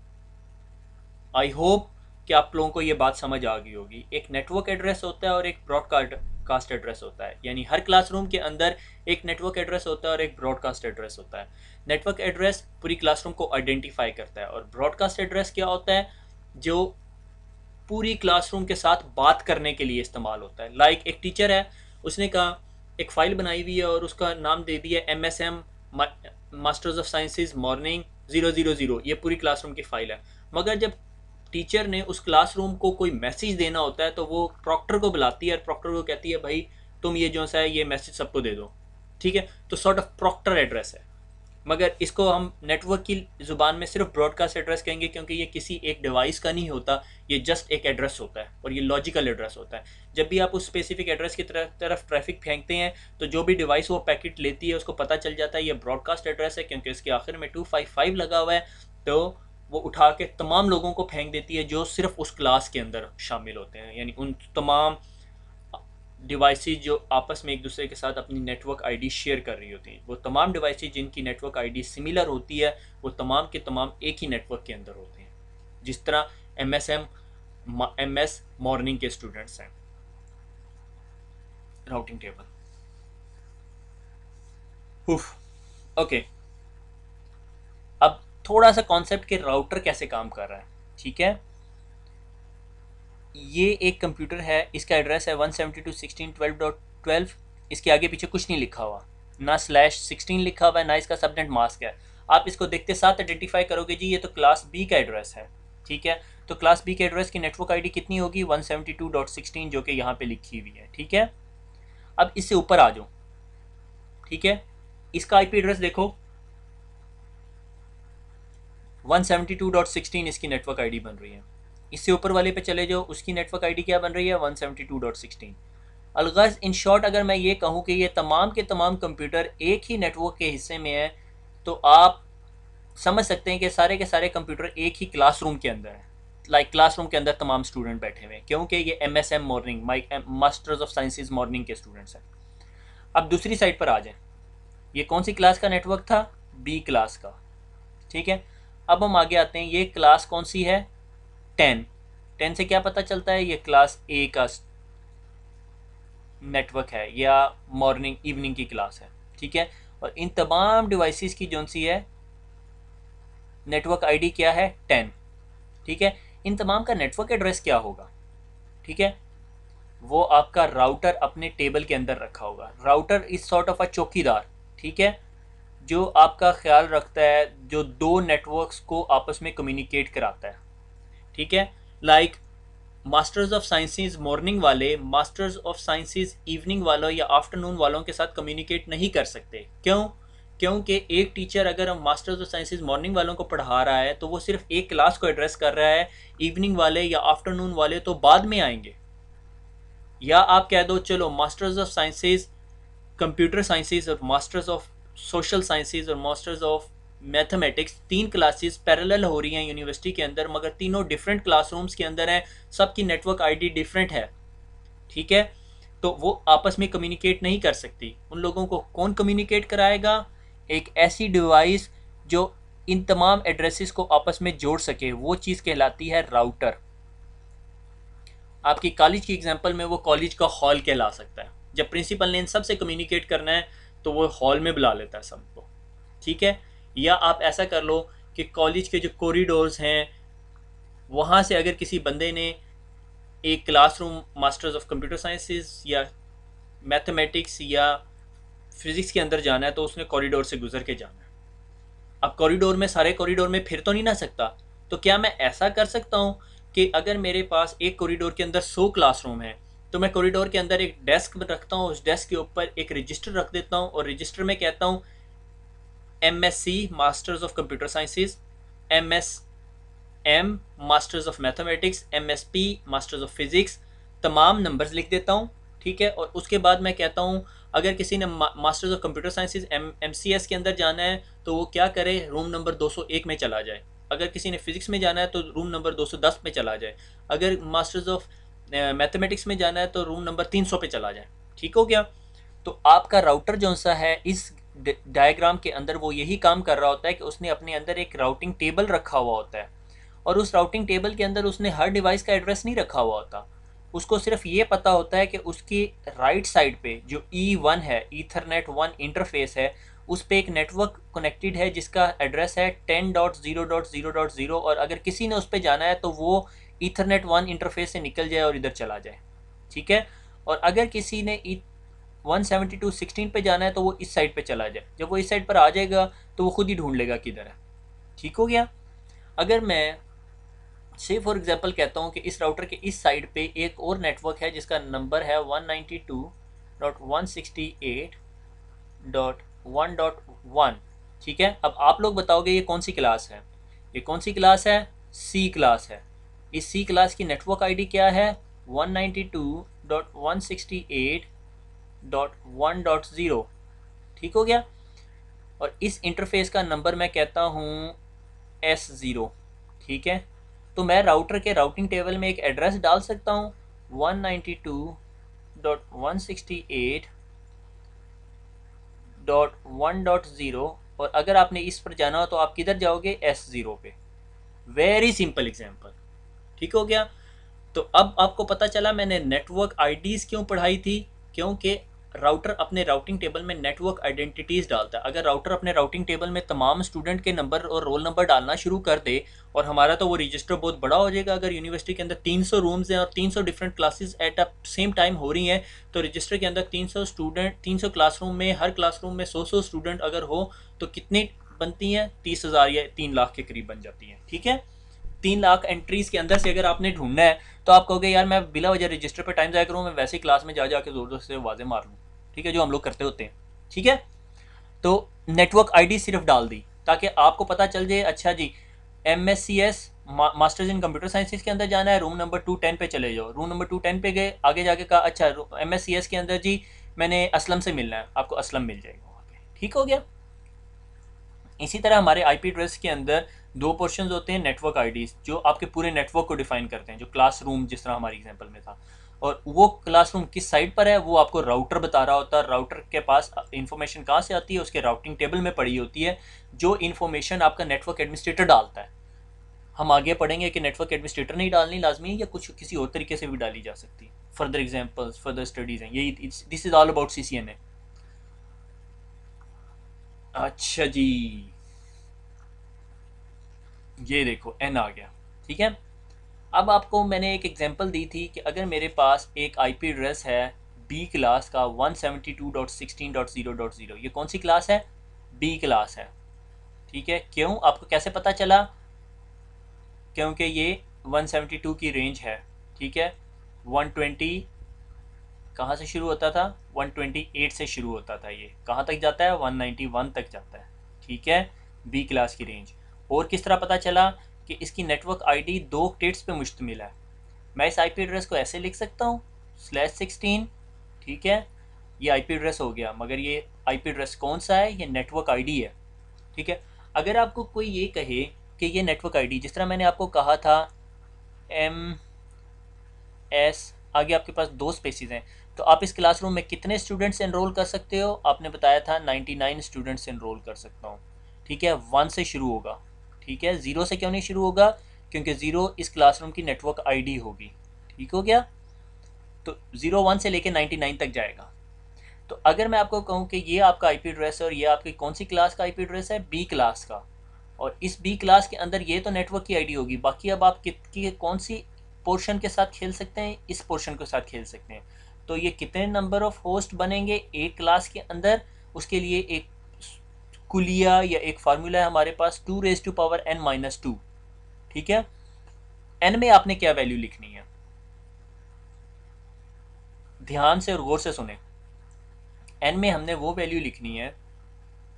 आई होप कि आप लोगों को ये बात समझ आ गई होगी। एक नेटवर्क एड्रेस होता है और एक ब्रॉडकास्ट एड्रेस होता है, यानी हर क्लासरूम के अंदर एक नेटवर्क एड्रेस होता है और एक ब्रॉडकास्ट एड्रेस होता है। नेटवर्क एड्रेस पूरी क्लासरूम को आइडेंटिफाई करता है, और ब्रॉडकास्ट एड्रेस क्या होता है, जो पूरी क्लासरूम के साथ बात करने के लिए इस्तेमाल होता है। लाइक एक टीचर है, उसने कहा एक फ़ाइल बनाई हुई है और उसका नाम दे दिया MSM masters of sciences morning 000, ये पूरी क्लासरूम की फ़ाइल है। मगर जब टीचर ने उस क्लासरूम को कोई मैसेज देना होता है तो वो प्रॉक्टर को बुलाती है और प्रॉक्टर को कहती है भाई तुम ये जो सा है ये मैसेज सबको दे दो। ठीक है, तो सॉर्ट ऑफ प्रॉक्टर एड्रेस है, मगर इसको हम नेटवर्क की ज़ुबान में सिर्फ ब्रॉडकास्ट एड्रेस कहेंगे, क्योंकि ये किसी एक डिवाइस का नहीं होता, ये जस्ट एक एड्रेस होता है और ये लॉजिकल एड्रेस होता है। जब भी आप उस स्पेसिफिक एड्रेस की तरफ ट्रैफिक फेंकते हैं तो जो भी डिवाइस वो पैकेट लेती है उसको पता चल जाता है ये ब्रॉडकास्ट एड्रेस है, क्योंकि इसके आखिर में 255 लगा हुआ है, तो वो उठा के तमाम लोगों को फेंक देती है जो सिर्फ उस क्लास के अंदर शामिल होते हैं, यानी उन तमाम डिवाइसेज जो आपस में एक दूसरे के साथ अपनी नेटवर्क आईडी शेयर कर रही होती हैं। वो तमाम डिवाइसेज जिनकी नेटवर्क आईडी सिमिलर होती है वो तमाम के तमाम एक ही नेटवर्क के अंदर होते हैं, जिस तरह MS मॉर्निंग के स्टूडेंट्स हैं। राउटिंग टेबल, ओके, अब थोड़ा सा कॉन्सेप्ट के राउटर कैसे काम कर रहा है। ठीक है, ये एक कंप्यूटर है, इसका एड्रेस है 172.16.12.12। इसके आगे पीछे कुछ नहीं लिखा हुआ, ना /16 लिखा हुआ है, ना इसका सबनेट मास्क है। आप इसको देखते साथ आइडेंटिफाई करोगे जी ये तो क्लास बी का एड्रेस है। ठीक है, तो क्लास बी के एड्रेस की नेटवर्क आईडी कितनी होगी 172.16, जो कि यहाँ पे लिखी हुई है। ठीक है, अब इससे ऊपर आ जाओ। ठीक है, इसका आईपी एड्रेस देखो 172.16 इसकी नेटवर्क आईडी बन रही है। इससे ऊपर वाले पे चले जाओ, उसकी नेटवर्क आईडी क्या बन रही है 172.16। अलगज़ इन शॉर्ट अगर मैं ये कहूँ कि ये तमाम के तमाम कंप्यूटर एक ही नेटवर्क के हिस्से में है, तो आप समझ सकते हैं कि सारे के सारे कंप्यूटर एक ही क्लासरूम के अंदर हैं। लाइक क्लासरूम के अंदर तमाम स्टूडेंट बैठे हुए हैं, क्योंकि ये MSM morning masters of sciences morning के स्टूडेंट्स हैं। अब दूसरी साइड पर आ जाएं, ये कौन सी क्लास का नेटवर्क था, बी क्लास का। ठीक है, अब हम आगे आते हैं, ये क्लास कौन सी है 10 से क्या पता चलता है ये क्लास ए का नेटवर्क है या मॉर्निंग इवनिंग की क्लास है। ठीक है, और इन तमाम डिवाइसेस की जो सी है नेटवर्क आईडी क्या है 10। ठीक है, इन तमाम का नेटवर्क एड्रेस क्या होगा, ठीक है, वो आपका राउटर अपने टेबल के अंदर रखा होगा। राउटर इज सॉर्ट ऑफ अ चौकीदार, ठीक है, जो आपका ख्याल रखता है, जो दो नेटवर्क्स को आपस में कम्युनिकेट कराता है। ठीक है, like masters of sciences morning वाले मास्टर्स ऑफ साइंसेज इवनिंग वालों या आफ्टरनून वालों के साथ कम्युनिकेट नहीं कर सकते। क्यों? क्योंकि एक टीचर अगर हम मास्टर्स ऑफ साइंसेज मॉर्निंग वालों को पढ़ा रहा है तो वो सिर्फ एक क्लास को एड्रेस कर रहा है, इवनिंग वाले या आफ्टरनून वाले तो बाद में आएंगे। या आप कह दो चलो masters of sciences computer sciences और मास्टर्स ऑफ सोशल साइंसेज और मास्टर्स ऑफ मैथमेटिक्स, तीन क्लासेस पैरेलल हो रही हैं यूनिवर्सिटी के अंदर, मगर तीनों डिफरेंट क्लासरूम्स के अंदर हैं, सबकी नेटवर्क आईडी डिफरेंट है। ठीक है, तो वो आपस में कम्युनिकेट नहीं कर सकती। उन लोगों को कौन कम्युनिकेट कराएगा? एक ऐसी डिवाइस जो इन तमाम एड्रेसेस को आपस में जोड़ सके, वो चीज़ कहलाती है राउटर। आपकी कॉलेज की एग्जांपल में वो कॉलेज का हॉल कहला सकता है। जब प्रिंसिपल ने इन सब से कम्युनिकेट करना है तो वो हॉल में बुला लेता है सबको, ठीक है। या आप ऐसा कर लो कि कॉलेज के जो कॉरिडोर्स हैं वहाँ से अगर किसी बंदे ने एक classroom masters of computer sciences या मैथमेटिक्स या फिज़िक्स के अंदर जाना है तो उसने कॉरिडोर से गुजर के जाना है। अब कॉरिडोर में सारे कॉरिडोर में फिर तो नहीं ना सकता, तो क्या मैं ऐसा कर सकता हूँ कि अगर मेरे पास एक कॉरिडोर के अंदर 100 क्लासरूम है तो मैं कॉरिडोर के अंदर एक डेस्क रखता हूँ, उस डेस्क के ऊपर एक रजिस्टर रख देता हूँ और रजिस्टर में कहता हूँ MSc masters of computer sciences, MSm masters of mathematics, MSp masters of physics, तमाम नंबर्स लिख देता हूँ, ठीक है। और उसके बाद मैं कहता हूँ अगर किसी ने masters of computer sciences MCS के अंदर जाना है तो वो क्या करे, रूम नंबर 201 में चला जाए। अगर किसी ने फिजिक्स में जाना है तो रूम नंबर 210 में चला जाए। अगर मास्टर्स ऑफ मैथमेटिक्स में जाना है तो रूम नंबर 300 पे चला जाए। ठीक हो गया। तो आपका राउटर जो सा है इस डायग्राम के अंदर वो यही काम कर रहा होता है कि उसने अपने अंदर एक राउटिंग टेबल रखा हुआ होता है और उस राउटिंग टेबल के अंदर उसने हर डिवाइस का एड्रेस नहीं रखा हुआ होता। उसको सिर्फ ये पता होता है कि उसकी राइट साइड पे जो E1 है, ईथरनेट 1 इंटरफेस है, उस पर एक नेटवर्क कनेक्टेड है जिसका एड्रेस है 10.0.0.0 और अगर किसी ने उस पर जाना है तो वो ईथरनेट 1 इंटरफेस से निकल जाए और इधर चला जाए, ठीक है। और अगर किसी ने 172.16 पे जाना है तो वो इस साइड पे चला जाए। जब वो इस साइड पर आ जाएगा तो वो खुद ही ढूंढ लेगा किधर है। ठीक हो गया। अगर मैं से फॉर एग्जांपल कहता हूँ कि इस राउटर के इस साइड पे एक और नेटवर्क है जिसका नंबर है 192.168.1.1, ठीक है। अब आप लोग बताओगे ये कौन सी क्लास है, ये कौन सी क्लास है, सी क्लास है। इस सी क्लास की नेटवर्क आईडी क्या है, 192.168.1.0, ठीक हो गया। और इस इंटरफेस का नंबर मैं कहता हूँ S0, ठीक है। तो मैं राउटर के राउटिंग टेबल में एक एड्रेस डाल सकता हूँ 192.168.1.0 और अगर आपने इस पर जाना हो तो आप किधर जाओगे, S0 पे। वेरी सिंपल एग्जांपल, ठीक हो गया। तो अब आपको पता चला मैंने नेटवर्क आईडीज़ क्यों पढ़ाई थी, क्योंकि राउटर अपने राउटिंग टेबल में नेटवर्क आइडेंटिटीज़ डालता है। अगर राउटर अपने राउटिंग टेबल में तमाम स्टूडेंट के नंबर और रोल नंबर डालना शुरू कर दे और हमारा तो वो रजिस्टर बहुत बड़ा हो जाएगा। अगर यूनिवर्सिटी के अंदर 300 रूम्स हैं और 300 different classes at a same time हो रही हैं तो रजिस्टर के अंदर 300 स्टूडेंट, 300 क्लासरूम में, हर क्लासरूम में 100 स्टूडेंट अगर हो तो कितनी बनती हैं, 30,000 या 3 लाख के करीब बन जाती हैं, ठीक है। 3 लाख एंट्रीज के अंदर से अगर आपने ढूंढना है तो आप कहोगे यार मैं बिला वजह रजिस्टर पे टाइम ज़ाया करूँ, मैं वैसे ही क्लास में जा जाके ज़ोर ज़ोर से आवाज़ें मार लूँ, ठीक है, जो हम लोग करते होते हैं, ठीक है। तो नेटवर्क आईडी सिर्फ डाल दी ताकि आपको पता चल जाए, अच्छा जी MSCS masters in computer sciences के अंदर जाना है, रूम नंबर 210 पे चले जाओ। रूम नंबर 210 पे गए, आगे जाके कहा अच्छा MSCS के अंदर जी मैंने असलम से मिलना है, आपको असलम मिल जाएगा वहाँ पे, ठीक हो गया। इसी तरह हमारे IP एड्रेस के अंदर दो पोर्शंस होते हैं नेटवर्क आईडीज़ जो आपके पूरे नेटवर्क को डिफाइन करते हैं, जो क्लासरूम जिस तरह हमारी एग्जांपल में था, और वो क्लासरूम किस साइड पर है वो आपको राउटर बता रहा होता है। राउटर के पास इंफॉर्मेशन कहाँ से आती है, उसके राउटिंग टेबल में पड़ी होती है, जो इन्फॉर्मेशन आपका नेटवर्क एडमिनिस्ट्रेटर डालता है। हम आगे पढ़ेंगे कि नेटवर्क एडमिनिस्ट्रेटर नहीं डालनी लाजमी है या कुछ किसी और तरीके से भी डाली जा सकती है। फर्दर एग्जाम्पल्स, फर्दर स्टडीज़ हैं, यही this is all about CCNA। अच्छा जी, ये देखो N आ गया, ठीक है। अब आपको मैंने एक एग्जांपल दी थी कि अगर मेरे पास एक IP एड्रेस है B क्लास का 172.16.0.0, ये कौन सी क्लास है, B क्लास है, ठीक है। क्यों, आपको कैसे पता चला, क्योंकि ये 172 की रेंज है, ठीक है। 120 कहाँ से शुरू होता था, 128 से शुरू होता था, ये कहाँ तक जाता है, 191 तक जाता है, ठीक है। B क्लास की रेंज। और किस तरह पता चला कि इसकी नेटवर्क आईडी 2 ऑक्टेट्स पे मुश्तमिल है। मैं इस IP एड्रेस को ऐसे लिख सकता हूँ /16, ठीक है, ये IP एड्रेस हो गया, मगर ये IP एड्रेस कौन सा है, ये नेटवर्क आईडी है, ठीक है। अगर आपको कोई ये कहे कि ये नेटवर्क आईडी, जिस तरह मैंने आपको कहा था MS, आगे आपके पास 2 स्पेसिस हैं, तो आप इस क्लासरूम में कितने स्टूडेंट्स एनरोल कर सकते हो, आपने बताया था 99 स्टूडेंट्स एनरोल कर सकता हूँ, ठीक है, 1 से शुरू होगा, ठीक है, 0 से क्यों नहीं शुरू होगा, क्योंकि 0 इस क्लासरूम की नेटवर्क आईडी होगी, ठीक हो गया। तो 01 से लेके 99 तक जाएगा। तो अगर मैं आपको कहूँ कि ये आपका आईपी एड्रेस है और ये आपकी कौन सी क्लास का आईपी एड्रेस है, बी क्लास का, और इस बी क्लास के अंदर ये तो नेटवर्क की आईडी होगी, बाकी अब आप कौन सी पोर्शन के साथ खेल सकते हैं, इस पोर्शन के साथ खेल सकते हैं। तो ये कितने नंबर ऑफ होस्ट बनेंगे एक क्लास के अंदर, उसके लिए एक कुलिया या एक फार्मूला है हमारे पास, 2⁻n-2, ठीक है। एन में आपने क्या वैल्यू लिखनी है, ध्यान से और गौर से सुने। एन में हमने वो वैल्यू लिखनी है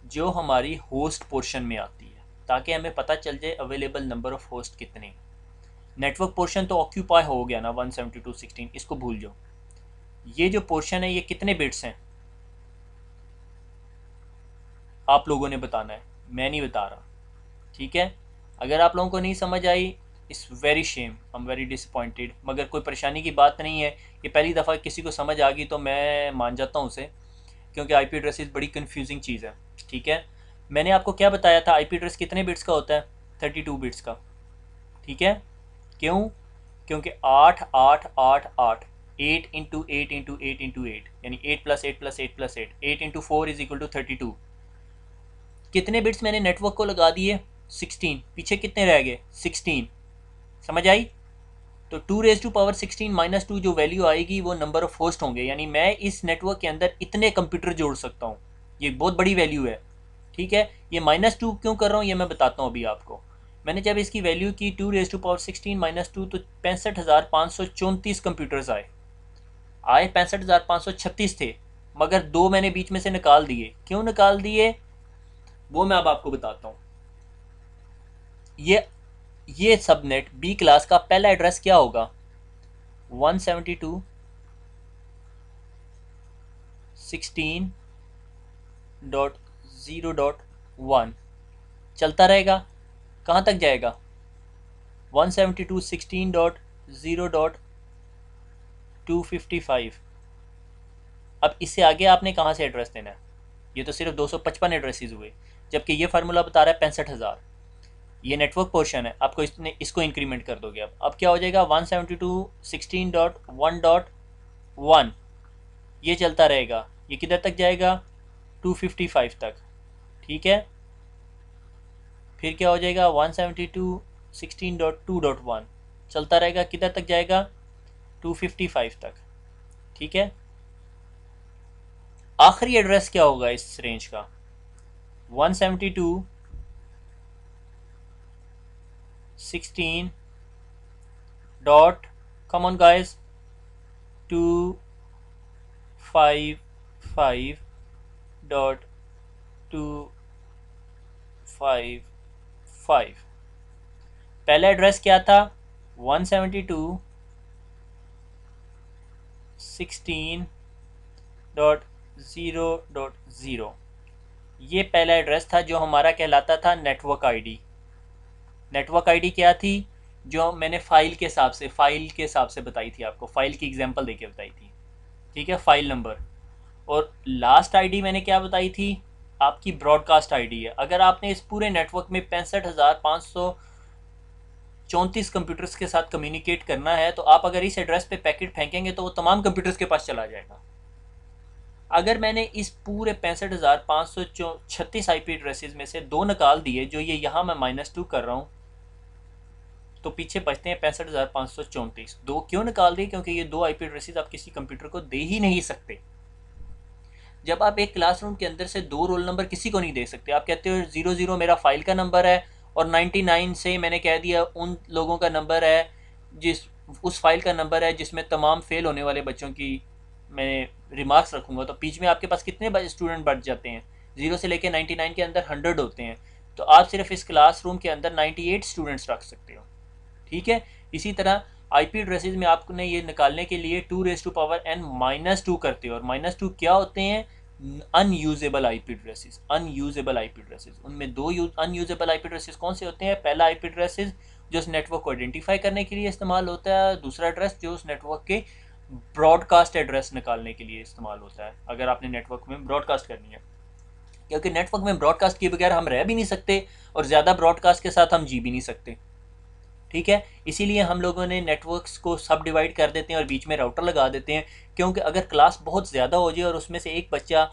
जो हमारी होस्ट पोर्शन में आती है, ताकि हमें पता चल जाए अवेलेबल नंबर ऑफ होस्ट कितने। नेटवर्क पोर्शन तो ऑक्यूपाई हो गया ना 172.16, इसको भूल जाओ। ये जो पोर्शन है ये कितने बिट्स हैं आप लोगों ने बताना है, मैं नहीं बता रहा, ठीक है। अगर आप लोगों को नहीं समझ आई, it's very shame, I am very disappointed, मगर कोई परेशानी की बात नहीं है। ये पहली दफ़ा किसी को समझ आ गई तो मैं मान जाता हूँ उसे, क्योंकि आईपी एड्रेस बड़ी कंफ्यूजिंग चीज़ है, ठीक है। मैंने आपको क्या बताया था, आईपी एड्रेस कितने बिट्स का होता है, 32 बिट्स का, ठीक है। क्यों, क्योंकि 8 8 8 8 8 इंटू 8 इंटू 8 इंटू 8 यानी 8 + 8 + 8 + 8 8 इंटू 4 = 32। कितने बिट्स मैंने नेटवर्क को लगा दिए, 16, पीछे कितने रह गए, 16, समझ आई। तो 2⁻16 - 2 जो वैल्यू आएगी वो नंबर ऑफ होस्ट होंगे, यानी मैं इस नेटवर्क के अंदर इतने कंप्यूटर जोड़ सकता हूँ, ये बहुत बड़ी वैल्यू है, ठीक है। ये -2 क्यों कर रहा हूँ ये मैं बताता हूँ अभी आपको। मैंने जब इसकी वैल्यू की 2⁻16 - 2 तो 65,534 कंप्यूटर्स आए 65,536 थे, मगर 2 मैंने बीच में से निकाल दिए। क्यों निकाल दिए वो मैं अब आपको बताता हूँ। ये सबनेट बी क्लास का पहला एड्रेस क्या होगा, 172.16.0.1 चलता रहेगा, कहाँ तक जाएगा, 172.16.0.255। अब इससे आगे आपने कहाँ से एड्रेस देना है, ये तो सिर्फ 255 एड्रेसेस हुए, जबकि ये फार्मूला बता रहा है 65,000। ये नेटवर्क पोर्शन है, आपको इसको इंक्रीमेंट कर दोगे। अब क्या हो जाएगा, 172.16.1.1 ये चलता रहेगा, ये किधर तक जाएगा, 255 तक, ठीक है। फिर क्या हो जाएगा, 172.16.2.1 चलता रहेगा, किधर तक जाएगा, 255 तक, ठीक है। आखिरी एड्रेस क्या होगा इस रेंज का, 172.16 come on guys 255.255। पहला एड्रेस क्या था, 172.16.0.0 ये पहला एड्रेस था जो हमारा कहलाता था नेटवर्क आईडी। नेटवर्क आईडी क्या थी, जो मैंने फाइल के हिसाब से बताई थी आपको, फाइल की एग्जांपल देके बताई थी, ठीक है, फाइल नंबर। और लास्ट आईडी मैंने क्या बताई थी, आपकी ब्रॉडकास्ट आईडी है। अगर आपने इस पूरे नेटवर्क में 65,534 कंप्यूटर्स के साथ कम्युनिकेट करना है, तो आप अगर इस एड्रेस पे पैकेट फेंकेंगे तो वो तमाम कंप्यूटर्स के पास चला जाएगा। अगर मैंने इस पूरे 65,536 आईपी एड्रेसेस में से 2 निकाल दिए, जो ये यहाँ मैं -2 कर रहा हूँ, तो पीछे बचते हैं 65,534। 2 क्यों निकाल दिए, क्योंकि ये 2 आईपी एड्रेसेस आप किसी कंप्यूटर को दे ही नहीं सकते। जब आप एक क्लासरूम के अंदर से 2 रोल नंबर किसी को नहीं दे सकते, आप कहते हो 00 मेरा फाइल का नंबर है और 99 से मैंने कह दिया उन लोगों का नंबर है जिस उस फाइल का नंबर है जिसमें तमाम फेल होने वाले बच्चों की मैं रिमार्क्स रखूँगा, तो बीच में आपके पास कितने स्टूडेंट बढ़ जाते हैं, 0 से लेकर 99 के अंदर 100 होते हैं, तो आप सिर्फ इस क्लासरूम के अंदर 98 स्टूडेंट्स रख सकते हो, ठीक है। इसी तरह आईपी एड्रेसेस में आपने ये निकालने के लिए 2⁻n-2 करते हो, और -2 क्या होते हैं, unusable IP addresses. Unusable IP addresses, उनमें 2 अनयूजेबल आईपी एड्रेसेस कौन से होते हैं, पहला आईपी एड्रेसेस जो उस नेटवर्क को आइडेंटिफाई करने के लिए इस्तेमाल होता है, दूसरा एड्रेस जो उस नेटवर्क के ब्रॉडकास्ट एड्रेस निकालने के लिए इस्तेमाल होता है, अगर आपने नेटवर्क में ब्रॉडकास्ट करनी है। क्योंकि नेटवर्क में ब्रॉडकास्ट किए बगैर हम रह भी नहीं सकते और ज़्यादा ब्रॉडकास्ट के साथ हम जी भी नहीं सकते। ठीक है, इसीलिए हम लोगों ने नेटवर्क्स को सब डिवाइड कर देते हैं और बीच में राउटर लगा देते हैं, क्योंकि अगर क्लास बहुत ज़्यादा हो जाए और उसमें से एक बच्चा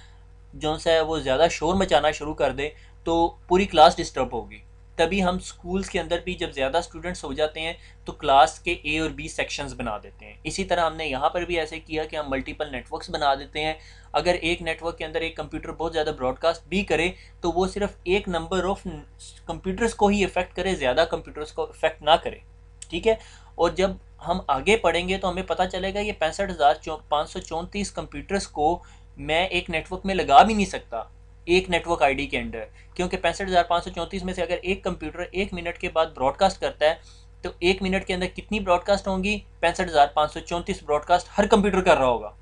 जो सा है वो ज़्यादा शोर मचाना शुरू कर दे तो पूरी क्लास डिस्टर्ब होगी। तभी हम स्कूल्स के अंदर भी जब ज़्यादा स्टूडेंट्स हो जाते हैं तो क्लास के ए और बी सेक्शंस बना देते हैं। इसी तरह हमने यहाँ पर भी ऐसे किया कि हम मल्टीपल नेटवर्क्स बना देते हैं। अगर एक नेटवर्क के अंदर एक कंप्यूटर बहुत ज़्यादा ब्रॉडकास्ट भी करे तो वो सिर्फ एक नंबर ऑफ कंप्यूटर्स को ही इफ़ेक्ट करे, ज़्यादा कंप्यूटर्स को इफ़ेक्ट ना करे। ठीक है, और जब हम आगे पढ़ेंगे तो हमें पता चलेगा ये 65,534 कंप्यूटर्स को मैं एक नेटवर्क में लगा भी नहीं सकता एक नेटवर्क आईडी के अंडर, क्योंकि 65,534 में से अगर एक कंप्यूटर 1 मिनट के बाद ब्रॉडकास्ट करता है तो 1 मिनट के अंदर कितनी ब्रॉडकास्ट होंगी? 65,534 ब्रॉडकास्ट हर कंप्यूटर कर रहा होगा।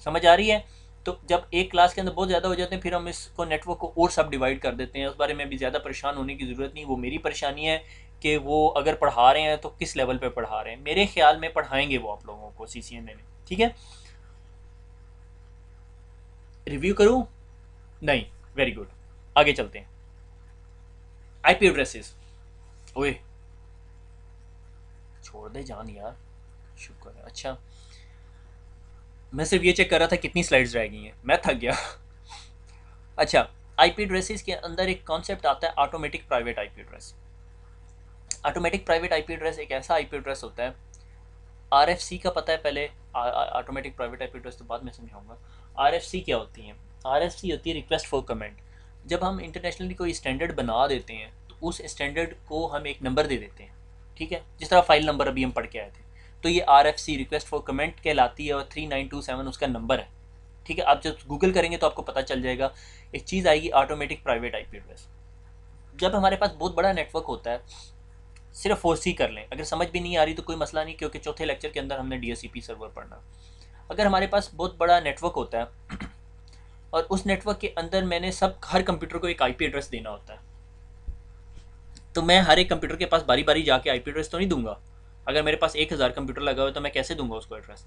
समझ आ रही है? तो जब एक क्लास के अंदर बहुत ज़्यादा हो जाते हैं फिर हम इसको नेटवर्क को और सब डिवाइड कर देते हैं। उस बारे में भी ज़्यादा परेशान होने की ज़रूरत नहीं। वो मेरी परेशानी है कि वो अगर पढ़ा रहे हैं तो किस लेवल पे पढ़ा रहे हैं। मेरे ख्याल में पढ़ाएंगे वो आप लोगों को CCNA में। ठीक है, रिव्यू करूँ? नहीं, वेरी गुड, आगे चलते हैं। IP एड्रेसेस, ओए छोड़ दे जान यार, शुक्र है। अच्छा, मैं सिर्फ ये चेक कर रहा था कितनी स्लाइड्स रह गई हैं, मैं थक गया। अच्छा, IP एड्रेसेस के अंदर एक कॉन्सेप्ट आता है automatic private IP address. Automatic private IP address एक ऐसा IP एड्रेस होता है, RFC का पता है पहले, ऑटोमेटिक प्राइवेट IP एड्रेस तो बाद में समझाऊंगा। RFC क्या होती है? RFC होती है रिक्वेस्ट फॉर कमेंट। जब हम इंटरनेशनली कोई स्टैंडर्ड बना देते हैं तो उस स्टैंडर्ड को हम एक नंबर दे देते हैं। ठीक है, जिस तरह फाइल नंबर अभी हम पढ़ के आए थे, तो ये RFC रिक्वेस्ट फॉर कमेंट कहलाती है और 3927 उसका नंबर है। ठीक है, आप जब गूगल करेंगे तो आपको पता चल जाएगा। एक चीज़ आएगी ऑटोमेटिक प्राइवेट IP एड्रेस। जब हमारे पास बहुत बड़ा नेटवर्क होता है, सिर्फ 4C कर लें, अगर समझ भी नहीं आ रही तो कोई मसला नहीं, क्योंकि चौथे लेक्चर के अंदर हमने DHCP सर्वर पढ़ना। अगर हमारे पास बहुत बड़ा नेटवर्क होता है और उस नेटवर्क के अंदर मैंने हर कंप्यूटर को एक IP एड्रेस देना होता है, तो मैं हर एक कंप्यूटर के पास बारी बारी जाके IP एड्रेस तो नहीं दूंगा। अगर मेरे पास 1000 कंप्यूटर लगा हुआ है तो मैं कैसे दूंगा उसको एड्रेस?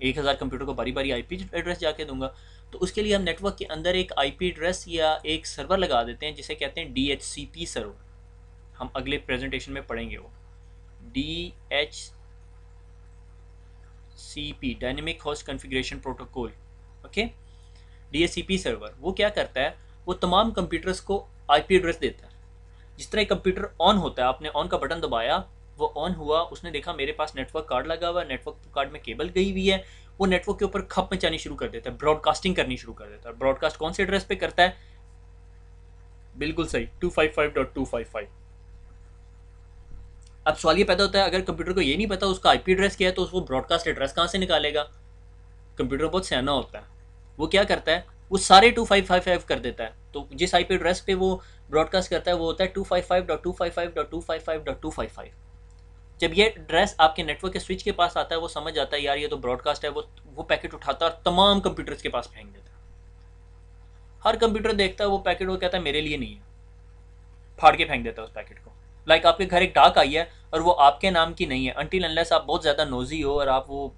1000 कंप्यूटर को बारी बारी IP एड्रेस जाके दूंगा। तो उसके लिए हम नेटवर्क के अंदर एक IP एड्रेस या एक सर्वर लगा देते हैं जिसे कहते हैं DHCP सर्वर। हम अगले प्रेजेंटेशन में पढ़ेंगे वो DHCP, dynamic host configuration protocol. Okay, DHCP server वो क्या करता है? वो तमाम कंप्यूटर्स को IP एड्रेस देता है। जिस तरह कंप्यूटर ऑन होता है, आपने ऑन का बटन दबाया, वो ऑन हुआ, उसने देखा मेरे पास नेटवर्क कार्ड लगा हुआ है, नेटवर्क कार्ड में केबल गई हुई है, वो नेटवर्क के ऊपर खप मचानी शुरू कर देता है, ब्रॉडकास्टिंग करनी शुरू कर देता है। ब्रॉडकास्ट कौन से एड्रेस पे करता है? बिल्कुल सही, 255.255। अब सवाल ये पैदा होता है, अगर कंप्यूटर को ये नहीं पता उसका IP एड्रेस क्या है तो वो ब्रॉडकास्ट एड्रेस कहाँ से निकालेगा? कंप्यूटर बहुत सियाना होता है, वो क्या करता है? वो सारे 2555 कर देता है। तो जिस IP एड्रेस पे वो ब्रॉडकास्ट करता है वो होता है 255.255.255.255। जब ये एड्रेस आपके नेटवर्क के स्विच के पास आता है वो समझ आता है यार ये तो ब्रॉडकास्ट है, वो पैकेट उठाता है और तमाम कंप्यूटर्स के पास फेंक देता है। हर कंप्यूटर देखता है वो पैकेट, वो कहता है मेरे लिए नहीं है, फाड़ के फेंक देता है उस पैकेट को। लाइक आपके घर एक डाक आई है और वो आपके नाम की नहीं है, अनटिल अनलेस आप बहुत ज़्यादा नोजी हो और आप वो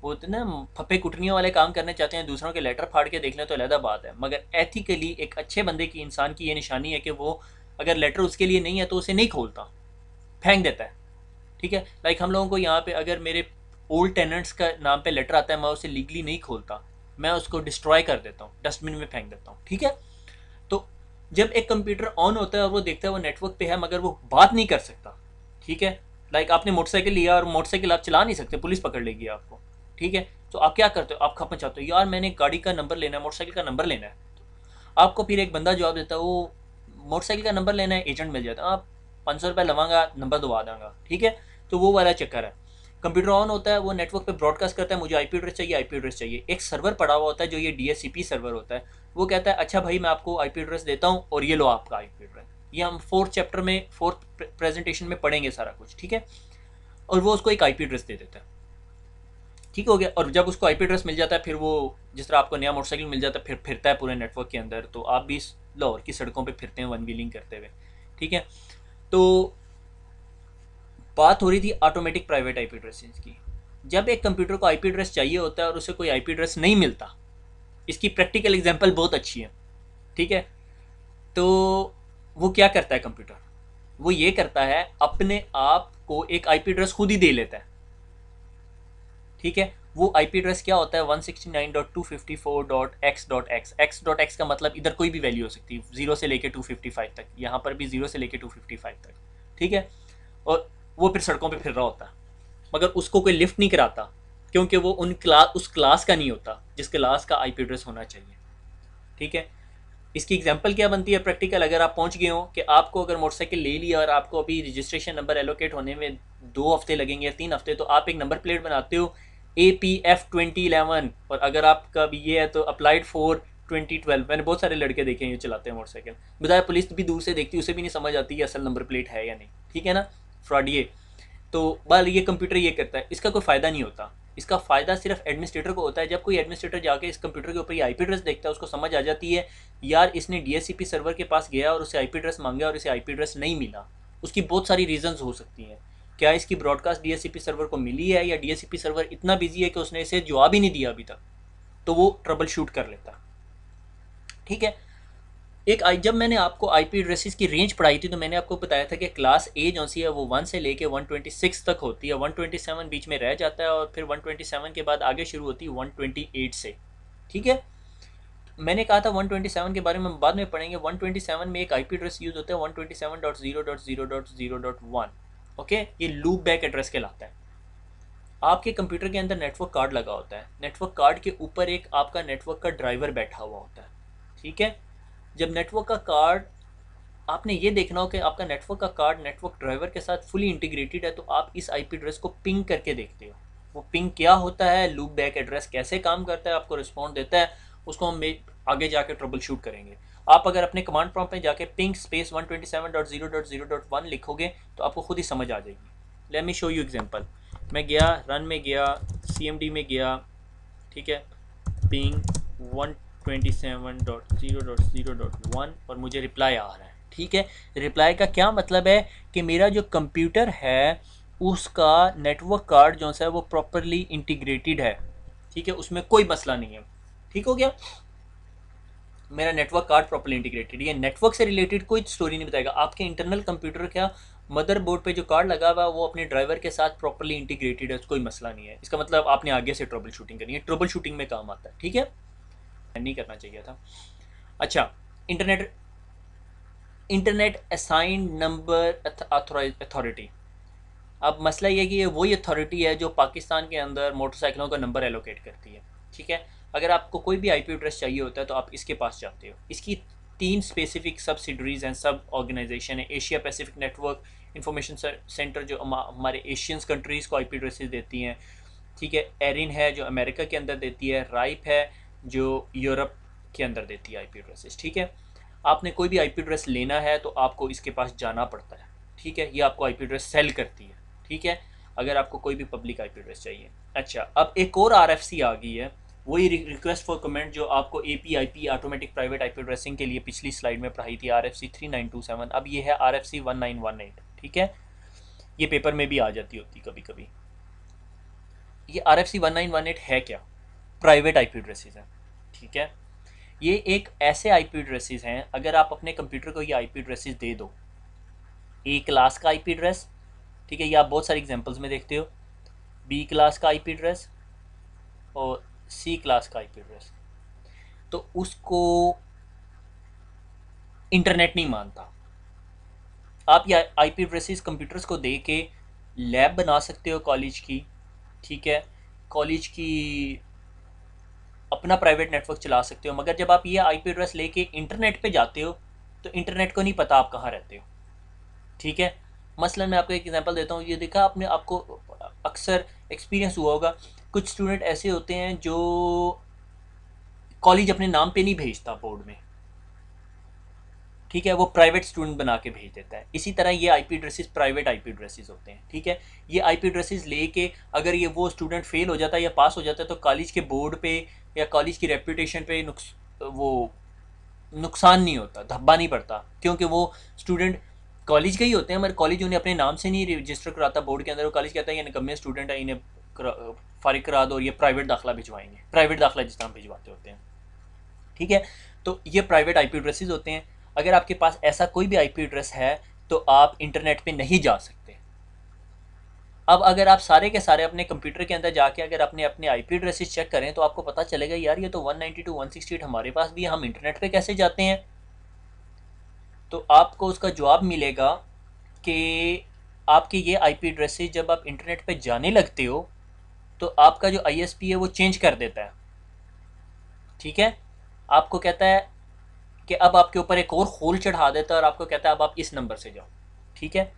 ना फप्पे कुटनियों वाले काम करने चाहते हैं, दूसरों के लेटर फाड़ के देख लें तो अलग बात है। मगर एथिकली एक अच्छे बंदे की, इंसान की ये निशानी है कि वो अगर लेटर उसके लिए नहीं है तो उसे नहीं खोलता, फेंक देता है। ठीक है, लाइक हम लोगों को यहाँ पे अगर मेरे ओल्ड टेनेंट्स का नाम पे लेटर आता है, मैं उसे लीगली नहीं खोलता, मैं उसको डिस्ट्रॉय कर देता हूँ, डस्टबिन में फेंक देता हूँ। ठीक है, तो जब एक कंप्यूटर ऑन होता है और वो देखता है वो नेटवर्क पे है मगर वो बात नहीं कर सकता। ठीक है, लाइक आपने मोटरसाइकिल लिया और मोटरसाइकिल आप चला नहीं सकते, पुलिस पकड़ लेगी आपको। ठीक है, तो आप क्या करते हो? आप खप मचाते हो, यार मैंने गाड़ी का नंबर लेना है, मोटरसाइकिल का नंबर लेना है। आपको फिर एक बंदा जवाब देता है वो मोटरसाइकिल का नंबर लेना है, एजेंट मिल जाता है, आप 500 रुपये लवांगा, नंबर दबा दूंगा। ठीक है, तो वो वाला चक्कर है। कंप्यूटर ऑन होता है, वो नेटवर्क पे ब्रॉडकास्ट करता है, मुझे IP एड्रेस चाहिए, IP एड्रेस चाहिए। एक सर्वर पड़ा हुआ होता है जो ये DHCP सर्वर होता है, वो कहता है अच्छा भाई मैं आपको IP एड्रेस देता हूँ और ये लो आपका IP एड्रेस। ये हम 4th चैप्टर में 4th प्रेजेंटेशन में पढ़ेंगे सारा कुछ। ठीक है, और वो उसको एक IP एड्रेस दे देता है। ठीक हो गया, और जब उसको IP एड्रेस मिल जाता है फिर वो जिस तरह आपको नया मोटरसाइकिल मिल जाता है फिर फिरता है पूरे नेटवर्क के अंदर, तो आप भी लाहौर की सड़कों पे फिरते हैं वन व्हीलिंग करते हुए। ठीक है, तो बात हो रही थी ऑटोमेटिक प्राइवेट IP एड्रेसेस की। जब एक कंप्यूटर को IP एड्रेस चाहिए होता है और उसे कोई IP एड्रेस नहीं मिलता, इसकी प्रैक्टिकल एग्जांपल बहुत अच्छी है। ठीक है। तो वो क्या करता है कंप्यूटर, वो ये करता है अपने आप को एक आईपी एड्रेस खुद ही दे लेता है। ठीक है, वो आईपी एड्रेस क्या होता है 169.254.x.x। x.x का मतलब इधर कोई भी वैल्यू हो सकती है, 0 से लेके 255 तक, यहाँ पर भी 0 से लेके 255 तक। ठीक है, और वो फिर सड़कों पे फिर रहा होता है, मगर उसको कोई लिफ्ट नहीं कराता, क्योंकि वो उस क्लास का नहीं होता जिस क्लास का आईपी एड्रेस होना चाहिए। ठीक है, इसकी एग्जांपल क्या बनती है प्रैक्टिकल, अगर आप पहुंच गए हो कि आपको अगर मोटरसाइकिल ले लिया और आपको अभी रजिस्ट्रेशन नंबर एलोकेट होने में 2 हफ्ते लगेंगे या 3 हफ्ते, तो आप एक नंबर प्लेट बनाते हो APF2011, और अगर आपका भी ये है तो अप्लाइड फॉर 2012। मैंने बहुत सारे लड़के देखे हैं ये चलाते हैं मोटरसाइकिल, बताया पुलिस भी दूर से देखती है, उसे भी नहीं समझ आती है असल नंबर प्लेट है या नहीं। ठीक है ना, फ्रॉड ये। तो बल ये कंप्यूटर ये करता है, इसका कोई फ़ायदा नहीं होता। इसका फ़ायदा सिर्फ एडमिनिस्ट्रेटर को होता है। जब कोई एडमिनिस्ट्रेटर जाके इस कंप्यूटर के ऊपर ये आईपी एड्रेस देखता है, उसको समझ आ जाती है यार इसने डीएससीपी सर्वर के पास गया और उसे आईपी एड्रेस मांगा और इसे आईपी एड्रेस नहीं मिला। उसकी बहुत सारी रीजंस हो सकती हैं। क्या इसकी ब्रॉडकास्ट डीएससीपी सर्वर को मिली है, या डीएससीपी सर्वर इतना बिजी है कि उसने इसे जवाब ही नहीं दिया अभी तक, तो वो ट्रबल शूट कर लेता। ठीक है, जब मैंने आपको आईपी एड्रेसेस की रेंज पढ़ाई थी तो मैंने आपको बताया था कि क्लास ए जो सी है वो 1 से लेके 126 तक होती है, 127 बीच में रह जाता है और फिर 127 के बाद आगे शुरू होती है 128 से। ठीक है, मैंने कहा था 127 के बारे में बाद में पढ़ेंगे। 127 में एक आईपी एड्रेस यूज होता है 127.0.0.0.1। ओके, ये लूप बैक एड्रेस कहलाता है। आपके कंप्यूटर के अंदर नेटवर्क कार्ड लगा होता है, नेटवर्क कार्ड के ऊपर एक आपका नेटवर्क का ड्राइवर बैठा हुआ होता है। ठीक है, जब नेटवर्क का कार्ड, आपने ये देखना हो कि आपका नेटवर्क का कार्ड नेटवर्क ड्राइवर के साथ फुली इंटीग्रेटेड है, तो आप इस आईपी एड्रेस को पिंग करके देखते हो। वो पिंग क्या होता है, लूप बैक एड्रेस कैसे काम करता है, आपको रिस्पॉन्ड देता है, उसको हम आगे जाके ट्रबल शूट करेंगे। आप अगर अपने कमांड प्रॉम्प्ट में जाके पिंग स्पेस 127.0.0.1 लिखोगे तो आपको खुद ही समझ आ जाएगी। Let me show you example. मैं गया रन में गया, CMD में गया, ठीक है, पिंग 127.0.0.1 और मुझे रिप्लाई आ रहा है। ठीक है, रिप्लाई का क्या मतलब है कि मेरा जो कंप्यूटर है उसका नेटवर्क कार्ड जो है वो प्रॉपरली इंटीग्रेटेड है। ठीक है, उसमें कोई मसला नहीं है। ठीक हो गया, मेरा नेटवर्क कार्ड प्रॉपरली इंटीग्रेटेड। ये नेटवर्क से रिलेटेड कोई स्टोरी नहीं बताएगा। आपके इंटरनल कंप्यूटर का मदरबोर्ड पे जो कार्ड लगा हुआ है वो अपने ड्राइवर के साथ प्रॉपरली इंटीग्रेटेड है, कोई मसला नहीं है। इसका मतलब आपने आगे से ट्रबल शूटिंग करनी है, ट्रबल शूटिंग में काम आता है। ठीक है, नहीं करना चाहिए था। अच्छा, internet internet assigned number authority. अब मसला ये कि ये वही अथॉरिटी है जो पाकिस्तान के अंदर मोटरसाइकिलों का नंबर एलोकेट करती है। ठीक है, अगर आपको कोई भी आईपी एड्रेस चाहिए होता है तो आप इसके पास जाते हो। इसकी 3 स्पेसिफिक सब्सिडरीज हैं, सब ऑर्गेनाइजेशन है। Asia Pacific network information centre जो हमारे एशियंस कंट्रीज़ को आईपी एड्रेसेस देती हैं। ठीक है, एरिन है जो अमेरिका के अंदर देती है, राइप है जो यूरोप के अंदर देती है आईपी एड्रेसेस। ठीक है, आपने कोई भी आईपी एड्रेस लेना है तो आपको इसके पास जाना पड़ता है। ठीक है, ये आपको आईपी एड्रेस सेल करती है। ठीक है, अगर आपको कोई भी पब्लिक आईपी एड्रेस चाहिए। अच्छा, अब एक और RFC आ गई है, वही रिक्वेस्ट फॉर कमेंट जो आपको APIP automatic private IP addressing के लिए पिछली स्लाइड में पढ़ाई थी, RFC 3927। अब ये है RFC 1918। ठीक है, ये पेपर में भी आ जाती होती कभी कभी। ये RFC 1918 है क्या? प्राइवेट आईपी एड्रेसेस हैं। ठीक है, ये एक ऐसे आईपी एड्रेसेस हैं, अगर आप अपने कंप्यूटर को ये आईपी एड्रेसेस दे दो, A क्लास का आईपी एड्रेस, ठीक है, ये आप बहुत सारे एग्जांपल्स में देखते हो, B क्लास का आईपी एड्रेस और C क्लास का आईपी एड्रेस, तो उसको इंटरनेट नहीं मानता। आप ये आईपी एड्रेसेस कंप्यूटर्स को दे के लैब बना सकते हो कॉलेज की। ठीक है, कॉलेज की अपना प्राइवेट नेटवर्क चला सकते हो, मगर जब आप ये आईपी एड्रेस लेके इंटरनेट पे जाते हो तो इंटरनेट को नहीं पता आप कहाँ रहते हो। ठीक है, मसलन मैं आपको एक एग्जांपल देता हूँ। ये देखा आपने, आपको अक्सर एक्सपीरियंस हुआ होगा, कुछ स्टूडेंट ऐसे होते हैं जो कॉलेज अपने नाम पे नहीं भेजता बोर्ड में। ठीक है, वो प्राइवेट स्टूडेंट बना के भेज देता है। इसी तरह ये IP addresses private IP addresses होते हैं। ठीक है, ये आईपी एड्रेसेस लेके अगर ये वो स्टूडेंट फेल हो जाता है या पास हो जाता है तो कॉलेज के बोर्ड पे या कॉलेज की रेपुटेशन पे वो नुकसान नहीं होता, धब्बा नहीं पड़ता, क्योंकि वो स्टूडेंट कॉलेज के ही होते हैं, मगर कॉलेज उन्हें अपने नाम से नहीं रजिस्टर कराता बोर्ड के अंदर। वो कॉलेज कहता है ये निकम्मे स्टूडेंट है, इन्हें फारिग करा दो और ये प्राइवेट दाखिला भिजवाएंगे, प्राइवेट दाखिला जिस तरह भिजवाते होते हैं। ठीक है, तो ये प्राइवेट आईपी एड्रेसेस होते हैं। अगर आपके पास ऐसा कोई भी आईपी एड्रेस है तो आप इंटरनेट पे नहीं जा सकते। अब अगर आप सारे के सारे अपने कंप्यूटर के अंदर जाके अगर अपने अपने आईपी एड्रेसेस चेक करें तो आपको पता चलेगा यार ये तो 192.168 हमारे पास भी है, हम इंटरनेट पे कैसे जाते हैं। तो आपको उसका जवाब मिलेगा कि आपके ये आईपी एड्रेसेस जब आप इंटरनेट पे जाने लगते हो तो आपका जो आईएसपी है वो चेंज कर देता है। ठीक है, आपको कहता है कि अब आपके ऊपर एक और होल चढ़ा देता है और आपको कहता है अब आप इस नंबर से जाओ। ठीक है,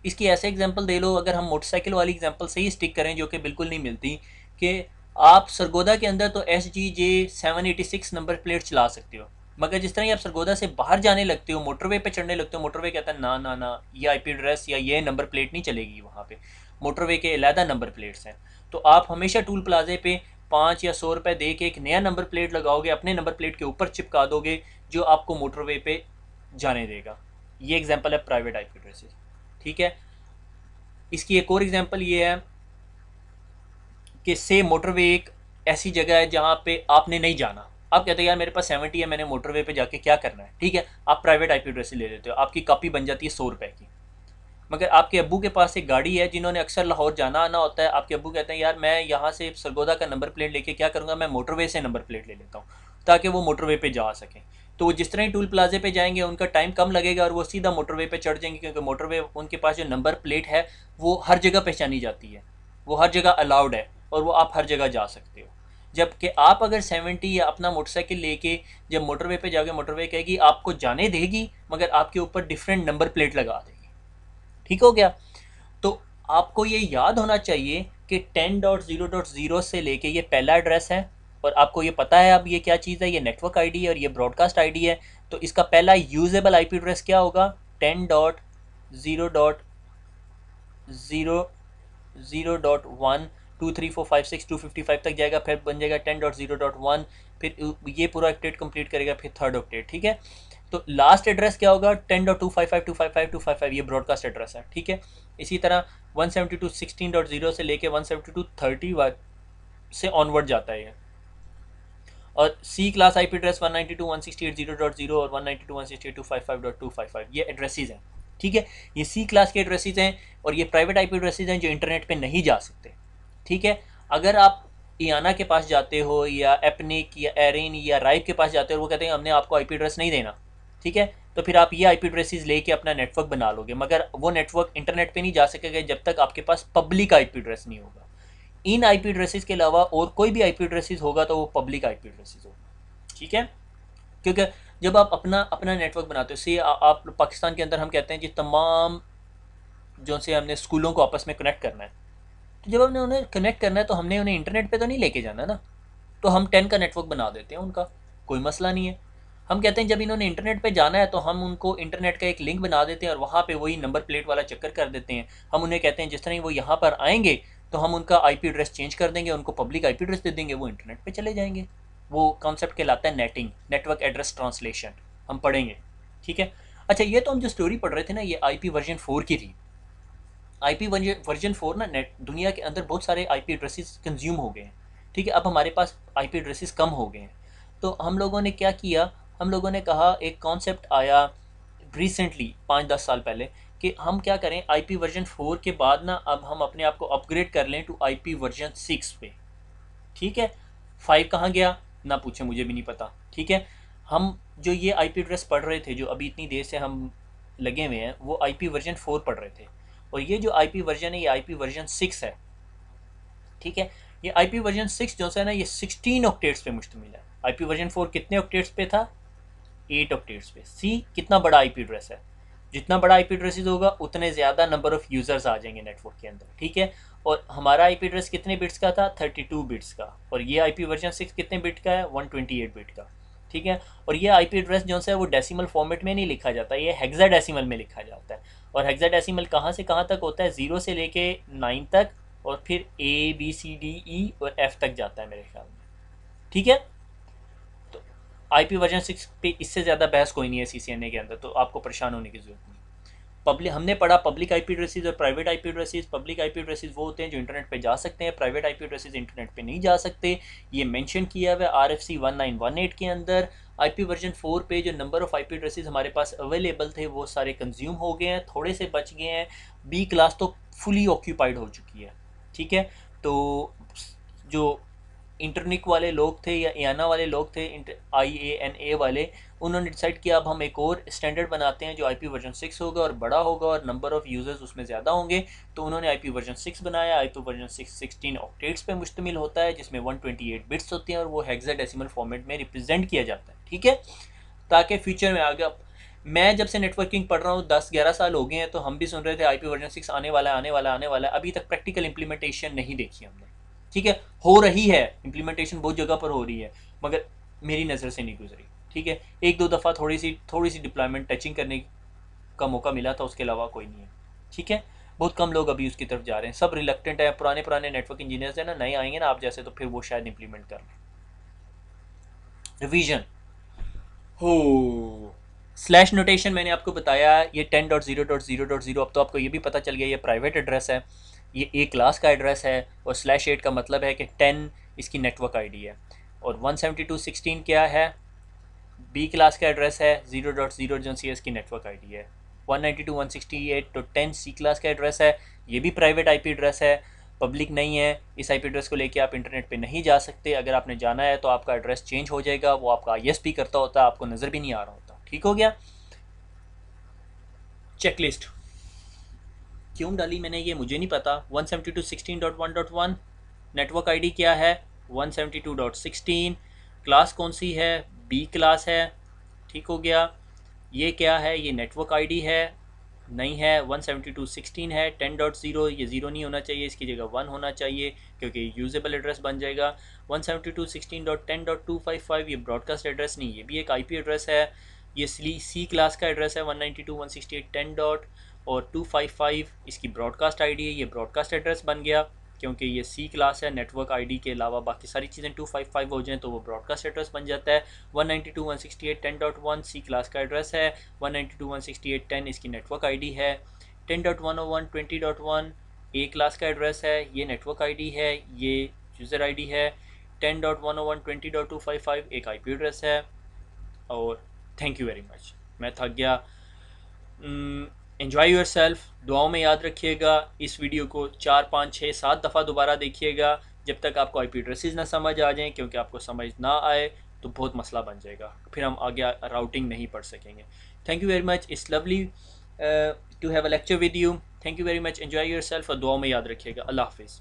इसकी ऐसे एग्जांपल दे लो, अगर हम मोटरसाइकिल वाली एग्जांपल से ही स्टिक करें जो कि बिल्कुल नहीं मिलती, कि आप सरगोदा के अंदर तो SGJ 786 नंबर प्लेट चला सकते हो, मगर जिस तरह ही आप सरगोदा से बाहर जाने लगते हो, मोटरवे पे चढ़ने लगते हो, मोटरवे कहता है ना ना ना, ये आईपी एड्रेस या ये नंबर प्लेट नहीं चलेगी वहाँ पे, मोटरवे के अलहदा नंबर प्लेट्स हैं। तो आप हमेशा टूल प्लाजे पे 5 या 100 रुपये दे के एक नया नंबर प्लेट लगाओगे, अपने नंबर प्लेट के ऊपर चिपका दोगे, जो आपको मोटरवे पे जाने देगा। ये एग्जाम्पल है प्राइवेट आईपी एड्रेसेस। ठीक है, इसकी एक और एग्जांपल ये है कि से मोटरवे एक ऐसी जगह है जहाँ पे आपने नहीं जाना, आप कहते हैं यार मेरे पास 70 है, मैंने मोटरवे पे जाके क्या करना है। ठीक है, आप प्राइवेट आईपी एड्रेस ले लेते हो, आपकी कॉपी बन जाती है 100 रुपये की। मगर आपके अब्बू के पास एक गाड़ी है जिन्होंने अक्सर लाहौर जाना आना होता है, आपके अब्बू कहते हैं यार मैं यहाँ से सरगोदा का नंबर प्लेट लेके क्या करूँगा, मैं मोटरवे से नंबर प्लेट ले लेता हूँ ताकि वो मोटरवे पे जा सकें। तो वो जिस तरह ही टूल प्लाजे पे जाएंगे उनका टाइम कम लगेगा और वो सीधा मोटरवे पे चढ़ जाएंगे, क्योंकि मोटरवे उनके पास जो नंबर प्लेट है वो हर जगह पहचानी जाती है, वो हर जगह अलाउड है और वो आप हर जगह जा सकते हो। जबकि आप अगर 70 या अपना मोटरसाइकिल लेके जब मोटरवे पे जाके, मोटरवे कहेगी आपको जाने देगी मगर आपके ऊपर डिफरेंट नंबर प्लेट लगा देगी। ठीक हो गया। तो आपको ये याद होना चाहिए कि 10.0.0 से लेके ये पहला एड्रेस है और आपको ये पता है अब ये क्या चीज़ है, ये नेटवर्क आईडी है और ये ब्रॉडकास्ट आईडी है। तो इसका पहला यूजेबल आईपी एड्रेस क्या होगा, 10.0.0.1 23456 255 तक जाएगा, फिर बन जाएगा 10.0.1, फिर ये पूरा ऑक्टेट कंप्लीट करेगा, फिर थर्ड ऑक्टेट। ठीक है, तो लास्ट एड्रेस क्या होगा, 10.255.255.255, ये ब्रॉडकास्ट एड्रेस है। ठीक है, इसी तरह 172.16.0 से लेके 172.30 से ऑनवर्ड जाता है ये। और सी क्लास आईपी एड्रेस 192.168.0.0 और 192.168.255.255 ये एड्रेसेस हैं। ठीक है, ये सी क्लास के एड्रेसेस हैं और ये प्राइवेट आईपी एड्रेसेस हैं जो इंटरनेट पे नहीं जा सकते। ठीक है, अगर आप इयाना के पास जाते हो या एपनिक या एरिन या राइब के पास जाते हो और वो कहते हैं हमने आपको आईपी एड्रेस नहीं देना, ठीक है, तो फिर आप ये आईपी एड्रेसेस लेके अपना नेटवर्क बना लोगे, मगर वो नेटवर्क इंटरनेट पे नहीं जा सकेगा जब तक आपके पास पब्लिक आईपी एड्रेस नहीं होगा। इन आईपी एड्रेसेस के अलावा और कोई भी आईपी एड्रेसेस होगा तो वो पब्लिक आईपी एड्रेसेस होगा। ठीक है, क्योंकि जब आप अपना अपना नेटवर्क बनाते हो, सी आप पाकिस्तान के अंदर हम कहते हैं जी तमाम जो से हमने स्कूलों को आपस में कनेक्ट करना है, तो जब हमने उन्हें कनेक्ट करना है तो हमने उन्हें इंटरनेट पे तो नहीं लेके जाना ना, तो हम 10 का नेटवर्क बना देते हैं, उनका कोई मसला नहीं है। हम कहते हैं जब इन्होंने इंटरनेट पे जाना है तो हम उनको इंटरनेट का एक लिंक बना देते हैं और वहाँ पे वही नंबर प्लेट वाला चक्कर कर देते हैं। हम उन्हें कहते हैं जिस तरह वो यहाँ पर आएंगे तो हम उनका आईपी एड्रेस चेंज कर देंगे, उनको पब्लिक आईपी एड्रेस दे देंगे, वो इंटरनेट पे चले जाएंगे। वो कॉन्सेप्ट कहलाता है नेटिंग, नेटवर्क एड्रेस ट्रांसलेशन, हम पढ़ेंगे। ठीक है, अच्छा ये तो हम जो स्टोरी पढ़ रहे थे ना ये IP वर्जन 4 की थी। IP वर्जन 4 ना नेट दुनिया के अंदर बहुत सारे IP एड्रेसेस कंज्यूम हो गए हैं। ठीक है, अब हमारे पास IP एड्रेसेस कम हो गए हैं, तो हम लोगों ने क्या किया, हम लोगों ने कहा एक कॉन्सेप्ट आया रिसेंटली 5-10 साल पहले कि हम क्या करें IP वर्जन 4 के बाद ना अब हम अपने आप को अपग्रेड कर लें टू IP वर्जन 6 पे। ठीक है, 5 कहाँ गया ना पूछे, मुझे भी नहीं पता। ठीक है, हम जो ये IP एड्रेस पढ़ रहे थे जो अभी इतनी देर से हम लगे हुए हैं वो IP वर्जन 4 पढ़ रहे थे, और ये जो IP वर्जन है ये IP वर्जन 6 है। ठीक है, ये IP वर्जन 6 जो है ना ये 16 ऑक्टेट्स पे मुश्तमिल है। IP वर्जन 4 कितने ऑक्टेट्स पे था, 8 ऑक्टेट्स पे। सी कितना बड़ा IP एड्रेस है, जितना बड़ा IP एड्रेस होगा उतने ज़्यादा नंबर ऑफ़ यूज़र्स आ जाएंगे नेटवर्क के अंदर। ठीक है, और हमारा IP एड्रेस कितने बिट्स का था, 32 बिट्स का, और ये IP वर्जन 6 कितने बिट का है, 128 बिट का। ठीक है, और ये IP एड्रेस जो है वो डेसिमल फॉर्मेट में नहीं लिखा जाता, ये हेक्साडेसिमल में लिखा जाता है। और हेक्साडेसिमल कहाँ से कहाँ तक होता है, 0 से लेके 9 तक, और फिर ABCDE और F तक जाता है मेरे ख्याल में। ठीक है, तो IP वर्जन 6 पे इससे ज़्यादा बहस कोई नहीं है CCNA के अंदर, तो आपको परेशान होने की ज़रूरत नहीं। पब्लिक हमने पढ़ा पब्लिक IP एड्रेसेस और private IP addresses. Public IP addresses वो होते हैं जो इंटरनेट पे जा सकते हैं, प्राइवेट IP एड्रेसेस इंटरनेट पे नहीं जा सकते। ये मेंशन किया हुआ है RFC 1918 के अंदर। IP वर्जन 4 पे जो नंबर ऑफ़ IP एड्रेसेस हमारे पास अवेलेबल थे वो सारे कंज्यूम हो गए हैं, थोड़े से बच गए हैं। बी क्लास तो फुली ऑक्यूपाइड हो चुकी है, ठीक है। तो जो इंटरनिक वाले लोग थे या एआना वाले लोग थे, IANA वाले, उन्होंने डिसाइड किया अब हम एक और स्टैंडर्ड बनाते हैं जो IP वर्जन 6 होगा और बड़ा होगा और नंबर ऑफ़ यूज़र्स उसमें ज़्यादा होंगे। तो उन्होंने IP वर्जन 6 बनाया। IP वर्जन 6 16 ऑक्टेट्स पे मुश्तमिल होता है, जिसमें 128 बिट्स होती हैं और वो हेक्साडेसिमल फॉर्मेट में रिप्रेजेंट किया जाता है, ठीक है। ताकि फ्यूचर में आगे, मैं जब से नेटवर्किंग पढ़ रहा हूँ 10-11 साल हो गए हैं, तो हम भी सुन रहे थे IP वर्जन 6 आने वाला है, आने वाला, आने वाला है। अभी तक प्रैक्टिकल इंप्लीमेंटेशन नहीं देखी हमने, ठीक है। हो रही है इंप्लीमेंटेशन, बहुत जगह पर हो रही है, मगर मेरी नज़र से नहीं गुजरी, ठीक है। एक दो दफ़ा थोड़ी सी डिप्लॉयमेंट टचिंग करने का मौका मिला था, उसके अलावा कोई नहीं है, ठीक है। बहुत कम लोग अभी उसकी तरफ जा रहे हैं, सब रिलक्टेंट है। पुराने पुराने नेटवर्क इंजीनियर्स हैं ना, नए आएंगे ना आप जैसे, तो फिर वो शायद इंप्लीमेंट कर लें। रिवीजन हो स्लैश नोटेशन मैंने आपको बताया, ये 10.0.0.0, अब तो आपको ये भी पता चल गया ये प्राइवेट एड्रेस है, ये ए क्लास का एड्रेस है। और /8 का मतलब है कि 10 इसकी नेटवर्क आईडी है। और 172.16 क्या है, बी क्लास का एड्रेस है, 0.0 जो सी एस की नेटवर्क आईडी है। 192.168 तो 10 सी क्लास का एड्रेस है, ये भी प्राइवेट आईपी एड्रेस है, पब्लिक नहीं है। इस आईपी एड्रेस को लेके आप इंटरनेट पे नहीं जा सकते। अगर आपने जाना है तो आपका एड्रेस चेंज हो जाएगा, वो आपका ISP करता होता है, आपको नज़र भी नहीं आ रहा होता, ठीक हो गया। चेकलिस्ट क्यों डाली मैंने ये मुझे नहीं पता। 172.16.1.1 नेटवर्क आईडी क्या है, 172.16, क्लास कौन सी है, बी क्लास है, ठीक हो गया। ये क्या है, ये नेटवर्क आईडी है, नहीं है, 172.16 है। 10.0 ये ज़ीरो नहीं होना चाहिए, इसकी जगह 1 होना चाहिए क्योंकि यूजेबल एड्रेस बन जाएगा। 172.16.10.255 ये ब्रॉडकास्ट एड्रेस नहीं, ये भी एक IP एड्रेस है। ये सी क्लास का एड्रेस है 192.168.10. और 255 इसकी ब्रॉडकास्ट आईडी है, ये ब्रॉडकास्ट एड्रेस बन गया क्योंकि ये सी क्लास है। नेटवर्क आईडी के अलावा बाकी सारी चीज़ें 255 हो जाएं तो वो ब्रॉडकास्ट एड्रेस बन जाता है। 192.168.10.1 सी क्लास का एड्रेस है, 192.168.10 इसकी नेटवर्क आईडी है। 10.101.20.1 ए क्लास का एड्रेस है, ये नेटवर्क आईडी है, ये यूज़र आईडी है। 10.101.20.255 एक IP एड्रेस है। और थैंक यू वेरी मच, मैं थक गया। एन्जॉय योर सेल्फ, दुआओं में याद रखिएगा। इस वीडियो को 4, 5, 6, 7 दफ़ा दोबारा देखिएगा जब तक आपको IP एड्रेसेस ना समझ आ जाएं, क्योंकि आपको समझ ना आए तो बहुत मसला बन जाएगा, फिर हम आगे राउटिंग नहीं पढ़ सकेंगे। Thank you very much, it's lovely to have a lecture with you. Thank you very much, enjoy yourself और दुआओं में याद रखिएगा। अल्लाह हाफिज़।